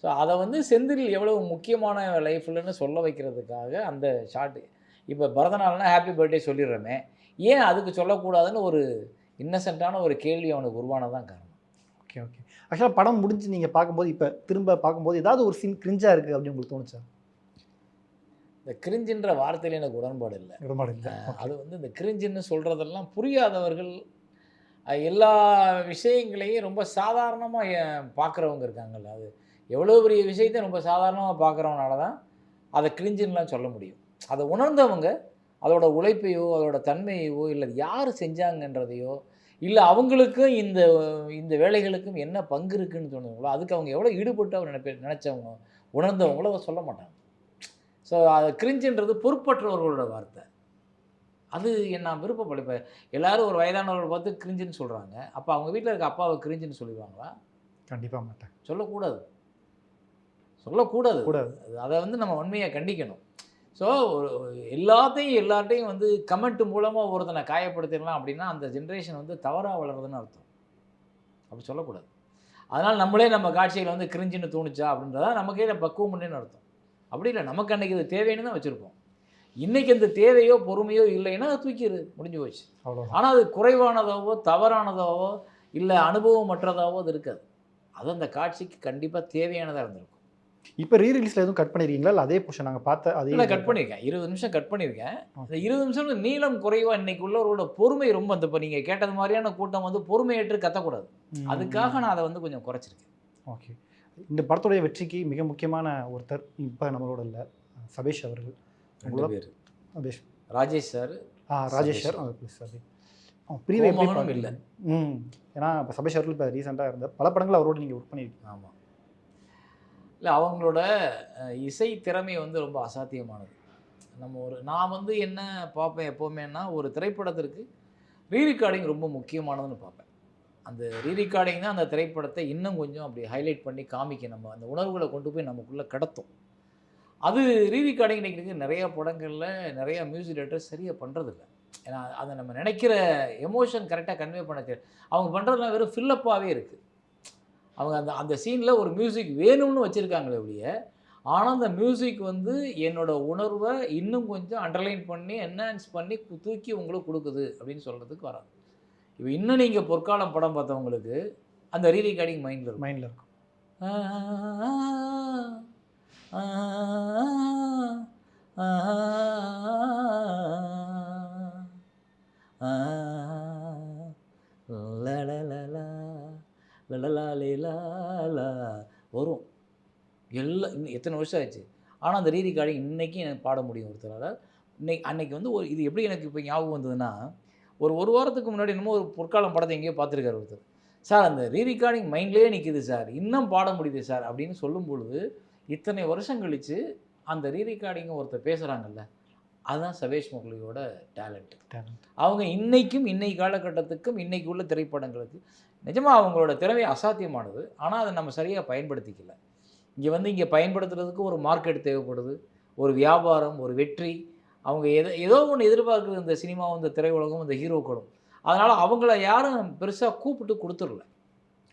ஸோ அதை வந்து செந்தில் எவ்வளோ முக்கியமான லைஃப்லன்னு சொல்ல வைக்கிறதுக்காக அந்த ஷார்ட்டு. இப்போ பிறந்தநாள்னா ஹாப்பி பர்த்டே சொல்லிடுறோமே, ஏன் அதுக்கு சொல்லக்கூடாதுன்னு ஒரு இன்னசென்ட்டான ஒரு கேள்வி அவனுக்கு உருவானதான் காரணம். ஓகே. ஆக்சுவலாக படம் முடிஞ்சு நீங்கள் பார்க்கும்போது, இப்போ திரும்ப பார்க்கும்போது ஏதாவது ஒரு சீன் கிரிஞ்சாக இருக்குது அப்படின்னு உங்களுக்கு தோணுச்சா? இந்த கிரிஞ்சுன்ற வார்த்தையில் எனக்கு உடன்பாடு இல்லை. அது வந்து இந்த கிரிஞ்சுன்னு சொல்கிறதெல்லாம் புரியாதவர்கள், எல்லா விஷயங்களையும் ரொம்ப சாதாரணமாக பார்க்குறவங்க இருக்காங்கல்ல, அது எவ்வளோ பெரிய விஷயத்தை ரொம்ப சாதாரணமாக பார்க்குறவனால தான் அதை கிரிஞ்சுன்னெலாம் சொல்ல முடியும். அதை உணர்ந்தவங்க அதோட உழைப்பையோ அதோட தன்மையோ இல்லை யார் செஞ்சாங்கன்றதையோ இல்லை அவங்களுக்கும் இந்த இந்த வேலைகளுக்கும் என்ன பங்கு இருக்குதுன்னு தோணுதுங்களோ, அதுக்கு அவங்க எவ்வளோ ஈடுபட்டு அவர் நினச்சவங்க உணர்ந்தவங்களோ சொல்ல மாட்டாங்க. ஸோ அது கிரிஞ்சுன்றது பொறுப்பற்றவர்களோட வார்த்தை. அது நான் விருப்பப்பட. இப்போ எல்லோரும் ஒரு வயதானவர்கள் பார்த்து கிரிஞ்சுன்னு சொல்கிறாங்க, அப்போ அவங்க வீட்டில் இருக்க அப்பாவை கிரிஞ்சுன்னு சொல்லுவாங்களா? கண்டிப்பாக மாட்டேன். சொல்லக்கூடாது. அதை வந்து நம்ம உண்மையாக கண்டிக்கணும். ஸோ எல்லார்ட்டையும் வந்து கமெண்ட் மூலமாக ஒருத்தனை காயப்படுத்திடலாம் அப்படின்னா அந்த ஜென்ரேஷன் வந்து தவறாக வளருதுன்னு அர்த்தம். அப்படி சொல்லக்கூடாது. அதனால் நம்மளே நம்ம காட்சியில் வந்து கிரிஞ்சுன்னு தோணுச்சா அப்படின்றதா நமக்கே பக்குவம் இல்லைன்னு அர்த்தம். அப்படி இல்லை, நமக்கு அன்றைக்கி இது தேவைன்னு தான் வச்சுருப்போம். இன்றைக்கி அந்த தேவையோ பொறுமையோ இல்லைன்னா அதை தூக்கிடு, முடிஞ்சு போச்சு. ஆனால் அது குறைவானதாவோ தவறானதாவோ இல்லை அனுபவமற்றதாவோ அது இருக்காது. அது அந்த காட்சிக்கு கண்டிப்பாக தேவையானதாக இருந்திருக்கும். இப்போ ரீரிலீஸில் எதுவும் கட் பண்ணியிருக்கீங்களா? இல்லை அதே போர்ஷன் நாங்கள் பார்த்த அதே? இல்லை, கட் பண்ணியிருக்கேன். 20 நிமிஷம் கட் பண்ணியிருக்கேன். இந்த 20 நிமிஷம் நீளம் குறைவாக இன்றைக்கி உள்ளவரோட பொறுமை ரொம்ப அந்த இப்போ நீங்கள் கேட்டது மாதிரியான கூட்டம் வந்து பொறுமையேற்று கத்தக்கூடாது. அதுக்காக நான் அதை வந்து கொஞ்சம் குறைச்சிருக்கேன். ஓகே. இந்த படத்துடைய வெற்றிக்கு மிக முக்கியமான ஒருத்தர் இப்போ நம்மளோட இல்லை, சபேஷ் அவர்கள். 2 பேர். Sabesh, Rajesh sir, Rajesh sir plus Sabesh. இல்லை. ஏன்னா இப்போ சபேஷ் அவர்கள் இப்போ ரீசெண்டாக இருந்த பல படங்கள் அவரோடு நீங்கள் ஒர்க் பண்ணியிருக்கீங்க. ஆமாம். இல்லை, அவங்களோட இசை திறமை வந்து ரொம்ப அசாத்தியமானது. நான் வந்து என்ன பார்ப்பேன் எப்போவுமேனா, ஒரு திரைப்படத்திற்கு ரீரிகார்டிங் ரொம்ப முக்கியமானதுன்னு பார்ப்பேன். அந்த ரீரிகார்டிங் தான் அந்த திரைப்படத்தை இன்னும் கொஞ்சம் அப்படி ஹைலைட் பண்ணி காமிக்க, நம்ம அந்த உணர்வுகளை கொண்டு போய் நமக்குள்ளே கடத்தும். அது ரீரிகார்டிங் இன்றைக்கி நிறையா படங்களில் நிறையா மியூசிக் டைரக்டர் சரியாக பண்ணுறதில்ல. ஏன்னா அதை நம்ம நினைக்கிற எமோஷன் கரெக்டாக கன்வே பண்ண தெரியும். அவங்க பண்ணுறதுலாம் வெறும் ஃபில்லப்பாகவே இருக்குது. அவங்க அந்த சீனில் ஒரு மியூசிக் வேணும்னு வச்சுருக்காங்களே ஒழிய, ஆனால் அந்த மியூசிக் வந்து என்னோடய உணர்வை இன்னும் கொஞ்சம் அண்டர்லைன் பண்ணி என்ஹான்ஸ் பண்ணி தூக்கி உங்களுக்கு கொடுக்குது அப்படின்னு சொல்கிறதுக்கு வராது. இப்போ இன்னும் நீங்கள் பொற்காலம் படம் பார்த்தவங்களுக்கு அந்த ரீரிகார்டிங் மைண்டில் இருக்கும். வரும் எல்லாம். இன்னும் எத்தனை வருஷம் ஆச்சு, ஆனால் அந்த ரீரிகார்டிங் இன்றைக்கி எனக்கு பாட முடியும் ஒருத்தரால். அன்னைக்கு வந்து இது எப்படி எனக்கு இப்போ ஞாபகம் வந்ததுன்னா, ஒரு வாரத்துக்கு முன்னாடி என்னமோ ஒரு பொற்காலம் படத்தை எங்கேயோ பார்த்துருக்காரு ஒருத்தர். சார் அந்த ரீரிகார்டிங் மைண்ட்லேயே நிற்கிது சார், இன்னும் பாட முடியுது சார் அப்படின்னு சொல்லும் பொழுது, இத்தனை வருஷம் கழித்து அந்த ரீரிகார்டிங்கை ஒருத்தர் பேசுகிறாங்கல்ல, அதுதான் சபேஷ் முகலியோட டேலண்ட். அவங்க இன்றைக்கும் இன்னைக்கு காலகட்டத்துக்கும் இன்றைக்கி உள்ள திரைப்படங்களுக்கு நிஜமாக அவங்களோட திறமை அசாத்தியமானது. ஆனால் அதை நம்ம சரியாக பயன்படுத்திக்கல. இங்கே பயன்படுத்துறதுக்கு ஒரு மார்க்கெட் தேவைப்படுது, ஒரு வியாபாரம், ஒரு வெற்றி. அவங்க ஏதோ ஒன்று எதிர்பார்க்குறது இந்த சினிமாவும் இந்த திரையுலகம் இந்த ஹீரோக்களும். அதனால் அவங்கள யாரும் பெருசாக கூப்பிட்டு கொடுத்துடல.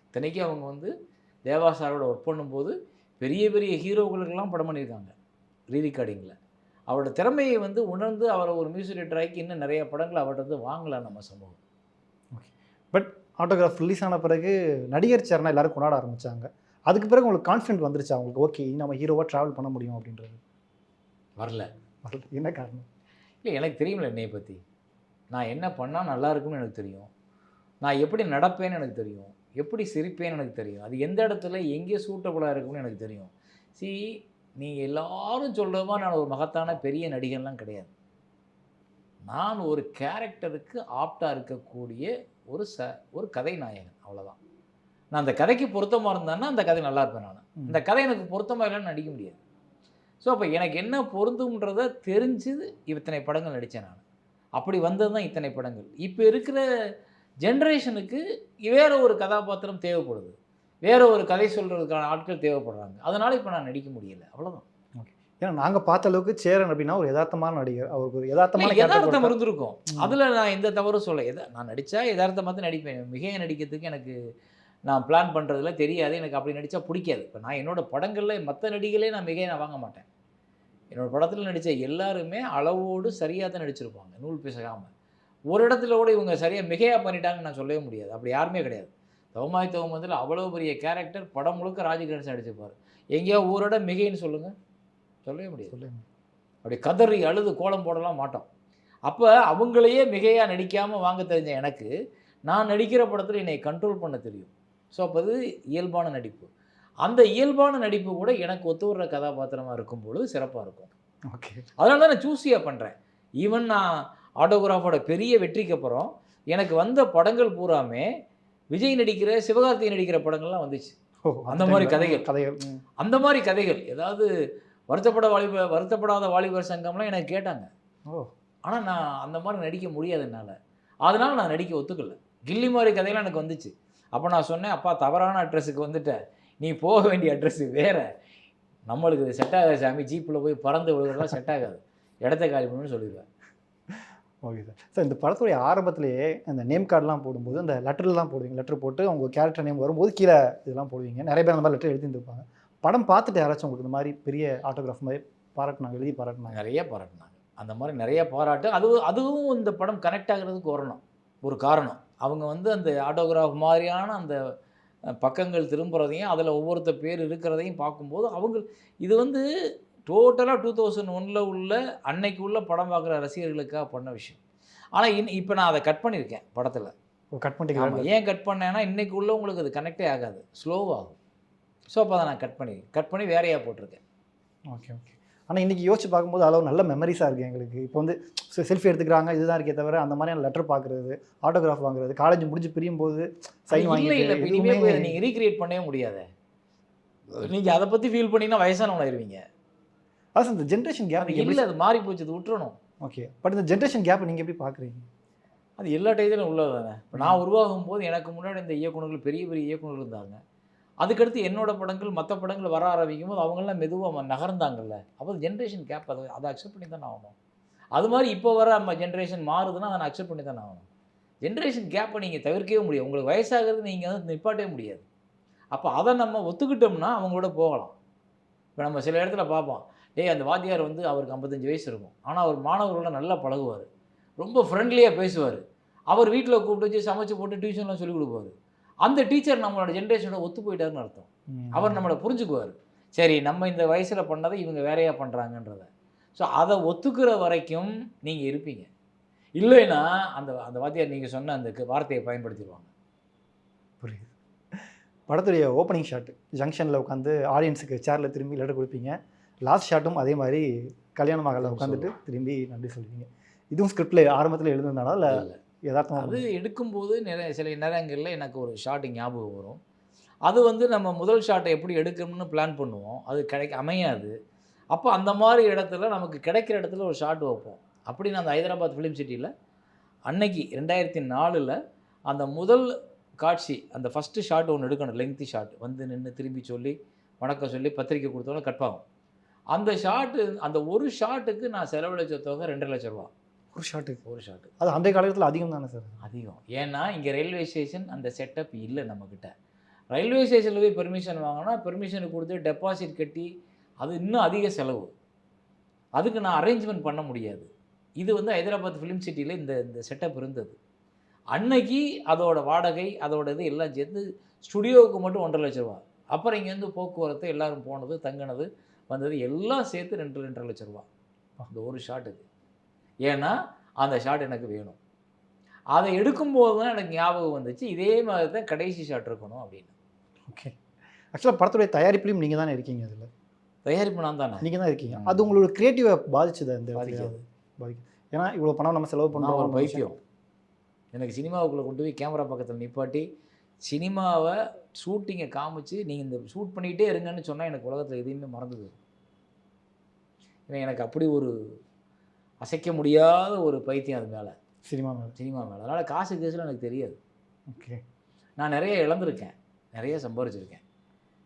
இத்தனைக்கு அவங்க வந்து தேவா சாரோட ஒர்க் பண்ணும்போது பெரிய பெரிய ஹீரோக்களுக்கெல்லாம் படம் பண்ணியிருக்காங்க ரீரிகார்டிங்கில். அவரோட திறமையை வந்து உணர்ந்து அவரை ஒரு மியூசிக் டைரக்டராக்கி இன்னும் நிறைய படங்கள் அவர்கிட்ட வந்து வாங்கலாம் நம்ம சமூகம். ஓகே. பட் ஆட்டோகிராஃப் ரிலீஸ் ஆன பிறகு நடிகர் சேரனா எல்லாரும் கொண்டாட ஆரம்பித்தாங்க. அதுக்கு பிறகு உங்களுக்கு கான்ஃபிடென்ட் வந்துருச்சு அவங்களுக்கு, ஓகே நம்ம ஹீரோவாக ட்ராவல் பண்ண முடியும் அப்படின்றது? வரல. என்ன காரணம்? இல்லை, எனக்கு தெரியுமில்ல என்னையை பற்றி. நான் என்ன பண்ணால் நல்லா இருக்கும்னு எனக்கு தெரியும். நான் எப்படி நடப்பேன்னு எனக்கு தெரியும். எப்படி சிரிப்பேன்னு எனக்கு தெரியும். அது எந்த இடத்துல எங்கே சூட்டபுளாக இருக்கும்னு எனக்கு தெரியும். நீங்கள் எல்லாரும் சொல்கிற மாதிரி நான் ஒரு மகத்தான பெரிய நடிகன்லாம் கிடையாது. நான் ஒரு கேரக்டருக்கு ஆப்டாக இருக்கக்கூடிய ஒரு கதை நாயகன், அவ்வளோதான். நான் அந்த கதைக்கு பொருத்தமாக இருந்தேன்னா அந்த கதை நல்லா இருப்பேன். நான் அந்த கதை எனக்கு பொருத்தமாக இல்லைன்னு நடிக்க முடியாது. ஸோ அப்போ எனக்கு என்ன பொருந்தும்ன்றதை தெரிஞ்சு இத்தனை படங்கள் நடித்தேன் நான். அப்படி வந்தது தான் இத்தனை படங்கள். இப்போ இருக்கிற ஜென்ரேஷனுக்கு வேறு ஒரு கதாபாத்திரம் தேவைப்படுது, வேறு ஒரு கதை சொல்கிறதுக்கான ஆட்கள் தேவைப்படுறாங்க. அதனால் இப்போ நான் நடிக்க முடியலை, அவ்வளோதான். ஓகே. ஏன்னா நாங்கள் பார்த்த அளவுக்கு சேரன் அப்படின்னா ஒரு யதார்த்தமான நடிகர், அவருக்கு ஒரு யதார்த்தம் இருந்திருக்கும். அதில் நான் எந்த தவறும் சொல்ல. நான் நடித்தா யதார்த்தமாக தான் நடிப்பேன். மிகையை நடிக்கிறதுக்கு எனக்கு நான் பிளான் பண்ணுறதுல தெரியாது. எனக்கு அப்படி நடித்தா பிடிக்காது. இப்போ நான் என்னோடய படங்களில் மற்ற நடிகளே நான் மிகையை நான் வாங்க மாட்டேன். என்னோடய படத்தில் நடித்த எல்லாருமே அளவோடு சரியாக தான் நடிச்சிருப்பாங்க, நூல் பிசகாமல். ஒரு இடத்துல கூட இவங்க சரியாக மிகையாக பண்ணிட்டாங்கன்னு நான் சொல்லவே முடியாது. அப்படி யாருமே கிடையாது. தவமாய் தவமத்தில் அவ்வளோ பெரிய கேரக்டர், படம் முழுக்க ராஜகணேசன் நடிச்சிருப்பார். எங்கேயோ ஒரு இடம் மிகைன்னு சொல்லுங்கள், சொல்லவே முடியாது. அப்படி கதறி அழுது கோலம் போடலாம் மாட்டோம். அப்போ அவங்களையே மிகையாக நடிக்காமல் வாங்க தெரிஞ்ச எனக்கு நான் நடிக்கிற படத்தில் என்னை கண்ட்ரோல் பண்ண தெரியும். ஸோ அப்போ அது இயல்பான நடிப்பு. அந்த இயல்பான நடிப்பு கூட எனக்கு ஒத்து வர்ற கதாபாத்திரமாக இருக்கும்பொழுது சிறப்பாக இருக்கும். ஓகே. அதனால தான் நான் சூஸியாக பண்ணுறேன். ஈவன் நான் ஆட்டோகிராஃபோட பெரிய வெற்றிக்கு அப்புறம் எனக்கு வந்த படங்கள் பூராமே விஜய் நடிக்கிற, சிவகார்த்திகேயன் நடிக்கிற படங்கள்லாம் வந்துச்சு. அந்த மாதிரி கதைகள் அந்த மாதிரி கதைகள் ஏதாவது வருத்தப்படாத வாலிபர் சங்கம்லாம் எனக்கு கேட்டாங்க. ஆனால் நான் அந்த மாதிரி நடிக்க முடியாது என்னால். அதனால் நான் நடிக்க ஒத்துக்கல. கில்லி மாதிரி கதையெல்லாம் எனக்கு வந்துச்சு. அப்போ நான் சொன்னேன், அப்பா தவறான அட்ரஸுக்கு வந்துட்டேன், நீ போக வேண்டிய அட்ரஸ் வேறு, நம்மளுக்கு இது செட் ஆகாது சாமி, ஜீப்பில் போய் பறந்து விழுகிறதுலாம் செட் ஆகாது, இடத்த காலி பண்ணணும்னு சொல்லிடுவேன். Okay sir. சார் இந்த படத்துடைய ஆரம்பத்திலேயே அந்த நேம் கார்டெலாம் போடும்போது அந்த லெட்டர்லாம் போடுவீங்க. லெட்டர் போட்டு அவங்க கேரக்டர் நேம் வரும்போது கீழே இதெல்லாம் போடுவீங்க. நிறைய பேர் அந்த மாதிரி லெட்டர் எழுதிருந்துருப்பாங்க. படம் பார்த்துட்டு யாராச்சும் உங்களுக்கு இந்த மாதிரி பெரிய ஆட்டோகிராஃப் மாதிரி பாராட்டினாங்க, எழுதி பாராட்டினாங்க? நிறைய பாராட்டினாங்க. அந்த மாதிரி நிறைய பாராட்டு. அதுவும் இந்த படம் கனெக்ட் ஆகுறதுக்கு வரணும் ஒரு காரணம். அவங்க வந்து அந்த ஆட்டோகிராஃப் மாதிரியான அந்த பக்கங்கள் திரும்புகிறதையும் அதில் ஒவ்வொருத்தர் பேர் இருக்கிறதையும் பார்க்கும்போது இது வந்து டோட்டலாக 2001 உள்ள அன்னைக்கு உள்ள படம் பார்க்குற ரசிகர்களுக்காக பண்ண விஷயம். ஆனால் இப்போ நான் அதை கட் பண்ணியிருக்கேன் படத்தில். கட் பண்ணிட்டீங்க? ஏன் கட் பண்ணேன்னா இன்றைக்கி உள்ளவங்களுக்கு அது கனெக்டே ஆகாது, ஸ்லோவாகும். ஸோ அப்போ அதை நான் கட் பண்ணி வேறையாக போட்டிருக்கேன். Okay okay. ஆனால் இன்றைக்கி யோசிச்சு பார்க்கும்போது அளவு நல்ல மெமரிஸாக இருக்குது எங்களுக்கு. இப்போ வந்து செல்ஃபி எடுத்துக்கிறாங்க, இதுதான் இருக்கே தவிர அந்த மாதிரியான லெட்டர் பார்க்குறது, ஆட்டோகிராஃப் வாங்குறது, காலேஜ் முடிஞ்சு பிரியும் போது சைன் வாங்கி இனிமேல் நீங்கள் ரீக்ரியேட் பண்ணவே முடியாது. நீங்கள் அதை பற்றி ஃபீல் பண்ணிங்கன்னா வயசானவங்க ஆயிடுவீங்க. அதான் இந்த ஜென்ரேஷன் கேப் இல்லை, அது மாறி போச்சு, அது விட்டுறணும். ஓகே. பட் இந்த ஜென்ரேஷன் கேப் நீங்கள் எப்படி பார்க்குறீங்க? அது எல்லா டைத்திலும் உள்ளது தானே. இப்போ நான் உருவாகும் போது எனக்கு முன்னாடி இந்த இயக்குநர்கள் பெரிய பெரிய இயக்குநர்கள் இருந்தாங்க. அதுக்கடுத்து என்னோட படங்கள் மற்ற படங்கள் வர ஆரம்பிக்கும் போது அவங்களாம் மெதுவாக நகர்ந்தாங்கல்ல. அப்போ ஜென்ரேஷன் கேப் அதை அக்செப்ட் பண்ணி தானே ஆகணும். அது மாதிரி இப்போ வர நம்ம ஜென்ரேஷன் மாறுதுன்னா அதை அக்செப்ட் பண்ணி தானே ஆகணும். ஜென்ரேஷன் கேப்பை நீங்கள் தவிர்க்கவே முடியாது. உங்களுக்கு வயசாகிறது நீங்கள் வந்து நிப்பாட்டவே முடியாது. அப்போ அதை நம்ம ஒத்துக்கிட்டோம்னா அவங்களோட போகலாம். இப்போ நம்ம சில இடத்துல பார்ப்போம், அந்த வாத்தியார் வந்து அவருக்கு 55 வயசு இருக்கும், ஆனால் அவர் மாணவர்களோட நல்லா பழகுவார், ரொம்ப ஃப்ரெண்ட்லியாக பேசுவார், அவர் வீட்டில் கூப்பிட்டு வச்சு சமைச்சு போட்டு டியூஷன்லாம் சொல்லிக் கொடுப்பாரு. அந்த டீச்சர் நம்மளோட ஜென்ரேஷனோட ஒத்து போயிட்டாருன்னு அர்த்தம். அவர் நம்மளை புரிஞ்சுக்குவார். சரி, நம்ம இந்த வயசில் பண்ணதை இவங்க வேறையாக பண்ணுறாங்கன்றத. ஸோ அதை ஒத்துக்கிற வரைக்கும் நீங்கள் இருப்பீங்க. இல்லைன்னா அந்த வாத்தியார் நீங்கள் சொன்ன அந்த வார்த்தையை பயன்படுத்திடுவாங்க. புரியுது. படத்துடைய ஓப்பனிங் ஷாட் ஜங்ஷனில் உட்காந்து ஆடியன்ஸுக்கு சேரில் திரும்பி லெட்டர் கொடுப்பீங்க. லாஸ்ட் ஷாட்டும் அதே மாதிரி கல்யாண மகளில் உட்காந்துட்டு திரும்பி நன்றி சொல்லுவீங்க. இதுவும் ஸ்கிரிப்டில் ஆரம்பத்தில் எழுதுனால இல்லை யதார்த்தமாக? அது எடுக்கும்போது சில நேரங்களில் எனக்கு ஒரு ஷாட் ஞாபகம் வரும். அது வந்து நம்ம முதல் ஷாட்டை எப்படி எடுக்கணும்னு பிளான் பண்ணுவோம், அது அமையாது. அப்போ அந்த மாதிரி இடத்துல நமக்கு கிடைக்கிற இடத்துல ஒரு ஷாட் வைப்போம். அப்படி நான் அந்த ஹைதராபாத் ஃபிலிம் சிட்டியில் அன்னைக்கு 2004 அந்த முதல் காட்சி, அந்த ஃபஸ்ட்டு ஷாட் ஒன்று எடுக்கணும், லெங்க்தி ஷாட், வந்து நின்று திரும்பி சொல்லி வணக்கம் சொல்லி பத்திரிக்கை கொடுத்தோன்னு கட்பாகும். அந்த ஷாட்டு, அந்த ஒரு ஷாட்டுக்கு நான் செலவழிச்ச தொகை 2.5 லட்ச ரூபா. ஒரு ஷாட்டுக்கு? ஒரு ஷாட்டு. அது அந்த காலத்தில் அதிகம் தானே சார்? அதிகம். ஏன்னா இங்கே ரயில்வே ஸ்டேஷன் அந்த செட்டப் இல்லை நம்மக்கிட்ட. ரயில்வே ஸ்டேஷனில் போய் பெர்மிஷன் வாங்கினா பெர்மிஷன் கொடுத்து டெபாசிட் கட்டி அது இன்னும் அதிக செலவு. அதுக்கு நான் அரேஞ்ச்மெண்ட் பண்ண முடியாது. இது வந்து ஹைதராபாத் ஃபிலிம் சிட்டியில் இந்த செட்டப் இருந்தது. அன்னைக்கு அதோட வாடகை அதோட இது எல்லாம் சேர்ந்து ஸ்டுடியோவுக்கு மட்டும் 1.5 லட்ச ரூபா. அப்புறம் இங்கேருந்து போக்குவரத்து எல்லோரும் போனது தங்கினது வந்தது எல்லாம் சேர்த்து 2.5 லட்ச ரூபா அந்த ஒரு ஷாட்டுக்கு. ஏன்னா அந்த ஷாட் எனக்கு வேணும். அதை எடுக்கும்போது தான் எனக்கு ஞாபகம் வந்துச்சு, இதே மாதிரி தான் கடைசி ஷாட் இருக்கணும் அப்படின்னு. ஓகே. ஆக்சுவலாக படத்துடைய தயாரிப்புலையும் நீங்கள் தானே இருக்கீங்க? அதில் தயாரிப்பு நான் தானே? நீங்கள் தான் இருக்கீங்க. அது உங்களோட க்ரியேட்டிவை பாதிச்சுது? அந்த பாதிக்காது? ஏன்னா இவ்வளோ பணம் நம்ம செலவு பண்ணுறோம். ஒரு பைத்தியம். எனக்கு சினிமாவுக்குள்ளே கொண்டு போய் கேமரா பக்கத்தில் நிப்பாட்டி சினிமாவை ஷூட்டிங்கை காமிச்சு நீங்கள் இந்த ஷூட் பண்ணிக்கிட்டே இருங்கன்னு சொன்னால் எனக்கு உலகத்தில் எதையுமே மறந்துது. ஏன்னா எனக்கு அப்படி ஒரு அசைக்க முடியாத ஒரு பைத்தியம் அது மேலே, சினிமா மேலே. அதனால் காசு கேஸில் எனக்கு தெரியாது. ஓகே. நான் நிறைய இழந்திருக்கேன், நிறைய சம்பாரிச்சிருக்கேன்,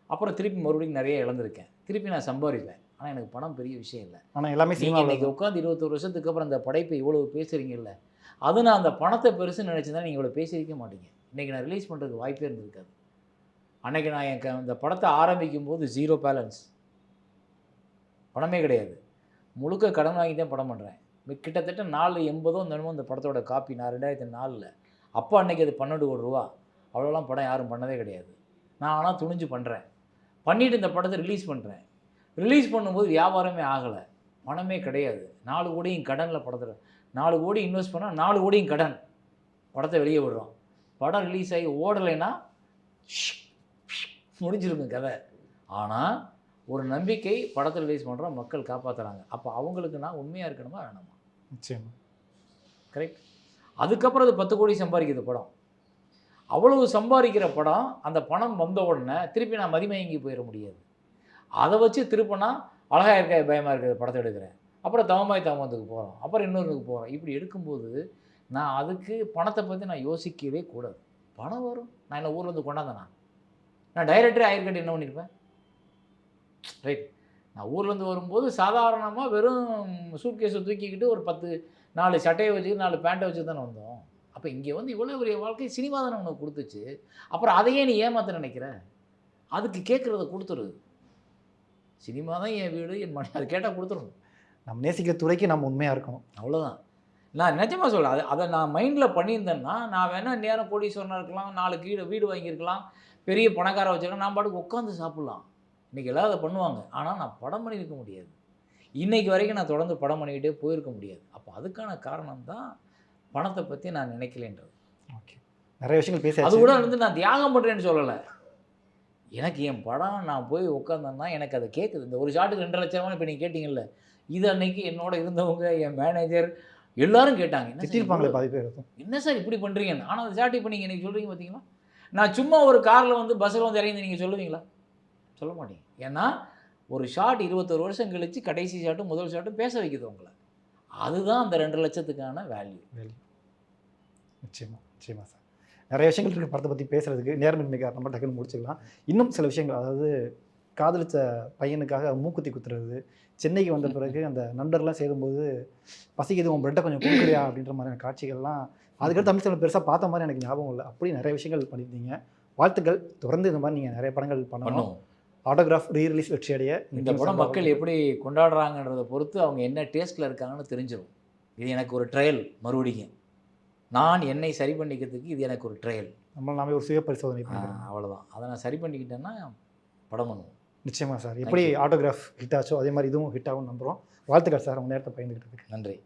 அப்புறம் திருப்பி மறுபடியும் நிறைய இழந்திருக்கேன், திருப்பி நான் சம்பாதிப்பேன். ஆனால் எனக்கு பணம் பெரிய விஷயம் இல்லை. ஆனால் எல்லாமே சினிமா. இன்றைக்கி உட்காந்து 21 வருஷத்துக்கு அப்புறம் அந்த படைப்பை இவ்வளோ பேசுகிறீங்கல்ல, அது நான் அந்த பணத்தை பெருசுன்னு நினச்சிருந்தா நீங்கள் இவ்வளோ பேசியிருக்க மாட்டீங்க. இன்றைக்கி நான் ரிலீஸ் பண்ணுறதுக்கு வாய்ப்பே இருந்திருக்காது. அன்றைக்கி நான் அந்த படத்தை ஆரம்பிக்கும் போது 0 பேலன்ஸ், பணமே கிடையாது, முழுக்க கடன் வாங்கி தான் படம் பண்ணுறேன். கிட்டத்தட்ட 480 என்னமோ இந்த படத்தோட காப்பி நான் 2004. அப்போ அன்றைக்கி அது 12 கோடி ரூபா. அவ்வளோலாம் படம் யாரும் பண்ணதே கிடையாது. நான் ஆனால் துணிஞ்சு பண்ணுறேன். பண்ணிவிட்டு இந்த படத்தை ரிலீஸ் பண்ணுறேன். ரிலீஸ் பண்ணும்போது வியாபாரமே ஆகலை, பணமே கிடையாது. 4 கோடியும் கடனில் படத்தில் 4 கோடி இன்வெஸ்ட் பண்ணால் 4 கோடியும் கடன். படத்தை வெளியே விடுறோம். படம் ரிலீஸ் ஆகி ஓடலைன்னா முடிஞ்சிருக்கும் கதை. ஆனால் ஒரு நம்பிக்கை, படத்தை ரிலீஸ் பண்ணுறோம், மக்கள் காப்பாற்றுறாங்க. அப்போ அவங்களுக்கு நான் உண்மையாக இருக்கணுமா வேணாமா? நிச்சயமா. கரெக்ட். அதுக்கப்புறம் அது 10 கோடி சம்பாதிக்கிற படம். அவ்வளவு சம்பாதிக்கிற படம், அந்த பணம் வந்த உடனே திருப்பி நான் மதிமயங்கி போயிட முடியாது. அதை வச்சு திருப்பினா அழகாக இருக்க பயமாக இருக்கிற படத்தை எடுக்கிறேன், அப்புறம் தவமாந்துக்கு போகிறோம், அப்புறம் இன்னொருக்கு போகிறோம். இப்படி எடுக்கும்போது நான் அதுக்கு பணத்தை பற்றி நான் யோசிக்கவே கூடாது. பணம் வரும், நான் என்ன ஊரில் வந்து கொண்டாந்தேனா? நான் டைரக்டரே ஆயிருக்கட்டு என்ன பண்ணியிருப்பேன்? ரைட். நான் ஊர்லேருந்து வரும்போது சாதாரணமாக வெறும் சூட்கேஸை தூக்கிக்கிட்டு ஒரு 4 சட்டையை வச்சுக்கிட்டு 4 பேண்ட்டை வச்சு தானே வந்தோம். அப்போ இங்கே வந்து இவ்வளோ பெரிய வாழ்க்கை சினிமா தானே உனக்கு கொடுத்துச்சு. அப்புறம் அதையே நீ ஏமாற்ற நினைக்கிற? அதுக்கு கேட்குறத கொடுத்துரு. சினிமா தான் என் வீடு, என் மனை, அது கேட்டால் கொடுத்துருணும். நம்ம நேசிக்கிற துறைக்கு நம்ம உண்மையாக இருக்கணும். அவ்வளோதான். நான் நிஜமாக சொல்ல அதை நான் மைண்டில் பண்ணியிருந்தேன்னா, நான் வேணா நேரம் கோடீஸ்வரனாக இருக்கலாம், 4 வீடு வாங்கியிருக்கலாம், பெரிய பணக்கார வச்சுருக்கலாம், நான் பாட்டுக்கு உட்காந்து சாப்பிட்லாம். இன்றைக்கி எல்லாம் அதை பண்ணுவாங்க. ஆனால் நான் படம் பண்ணியிருக்க முடியாது. இன்றைக்கு வரைக்கும் நான் தொடர்ந்து படம் பண்ணிக்கிட்டே போயிருக்க முடியாது. அப்போ அதுக்கான காரணம் தான் பணத்தை பற்றி நான் நினைக்கலைன்றது. ஓகே, நிறைய விஷயங்கள் பேச. அது கூட வந்து நான் தியாகம் பண்ணுறேன்னு சொல்லலை. எனக்கு என் படம் நான் போய் உட்காந்தேன்னா எனக்கு அதை கேட்குது. இந்த ஒரு ஷாட்டுக்கு 2 லட்சம் இப்போ நீங்கள் கேட்டிங்கல்ல, இது அன்னைக்கு என்னோட இருந்தவங்க, என் மேனேஜர் எல்லாரும் கேட்டாங்க. என்ன திட்டிருப்பாங்களே பாதி பேர், என்ன சார் இப்படி பண்ணுறீங்கன்னு. ஆனால் அந்த ஷாட் இப்போ நீங்கள் இன்றைக்கி சொல்கிறீங்க பார்த்தீங்களா? நான் சும்மா ஒரு காரில் வந்து பஸ்ஸில் வந்து இறங்கி நீங்கள் சொல்லுவீங்களா? சொல்ல மாட்டீங்க. ஏன்னா ஒரு ஷாட் 21 வருஷம் கழித்து கடைசி ஷாட்டும் முதல் ஷாட்டும் பேச வைக்குது உங்களை. அதுதான் அந்த 2 லட்சத்துக்கான வேல்யூ. நிச்சயமாக நிச்சயமாக சார். நிறைய விஷயங்கள் இருக்குது படத்தை பற்றி பேசுகிறதுக்கு. நேர்மின்மை காரணமாக டக்குன்னு முடிச்சுக்கலாம். இன்னும் சில விஷயங்கள், அதாவது காதலித்த பையனுக்காக மூக்குத்தி குத்துறது, சென்னைக்கு வந்த பிறகு அந்த நண்பர்லாம் சேரும்போது பசிக்குது உன் பிரெட்டை கொஞ்சம் கொடுக்குறியா அப்படின்ற மாதிரியான காட்சிகள்லாம் அதுக்கடுத்து தமிழ் சினிமா பெருசாக பார்த்த மாதிரி எனக்கு ஞாபகம் இல்லை. அப்படி நிறைய விஷயங்கள் பண்ணியிருந்தீங்க. வாழ்த்துக்கள். தொடர்ந்து இந்த மாதிரி நீங்கள் நிறைய படங்கள் பண்ணணும். ஆட்டோகிராஃப் ரீரிலீஸ் வெற்றி அடைய இந்த படம் மக்கள் எப்படி கொண்டாடுறாங்கன்றதை பொறுத்து அவங்க என்ன டேஸ்ட்டில் இருக்காங்கன்னு தெரிஞ்சிடும். இது எனக்கு ஒரு ட்ரையல். மறுபடியும் நான் என்னை சரி பண்ணிக்கிறதுக்கு இது எனக்கு ஒரு ட்ரையல். நாமே ஒரு சுய பரிசோதனை பண்ணுறோம். அவ்வளோதான். அதை நான் சரி பண்ணிக்கிட்டேன்னா படம் பண்ணுவோம். நிச்சயமாக சார். எப்படி ஆட்டோகிராஃப் ஹிட் ஆச்சோ அதே மாதிரி இதுவும் ஹிட் ஆகும் நம்புகிறோம். வாழ்த்துக்கள் சார், உங்கள் நேரத்தை பயந்துக்கிட்டதுக்கு. நன்றி.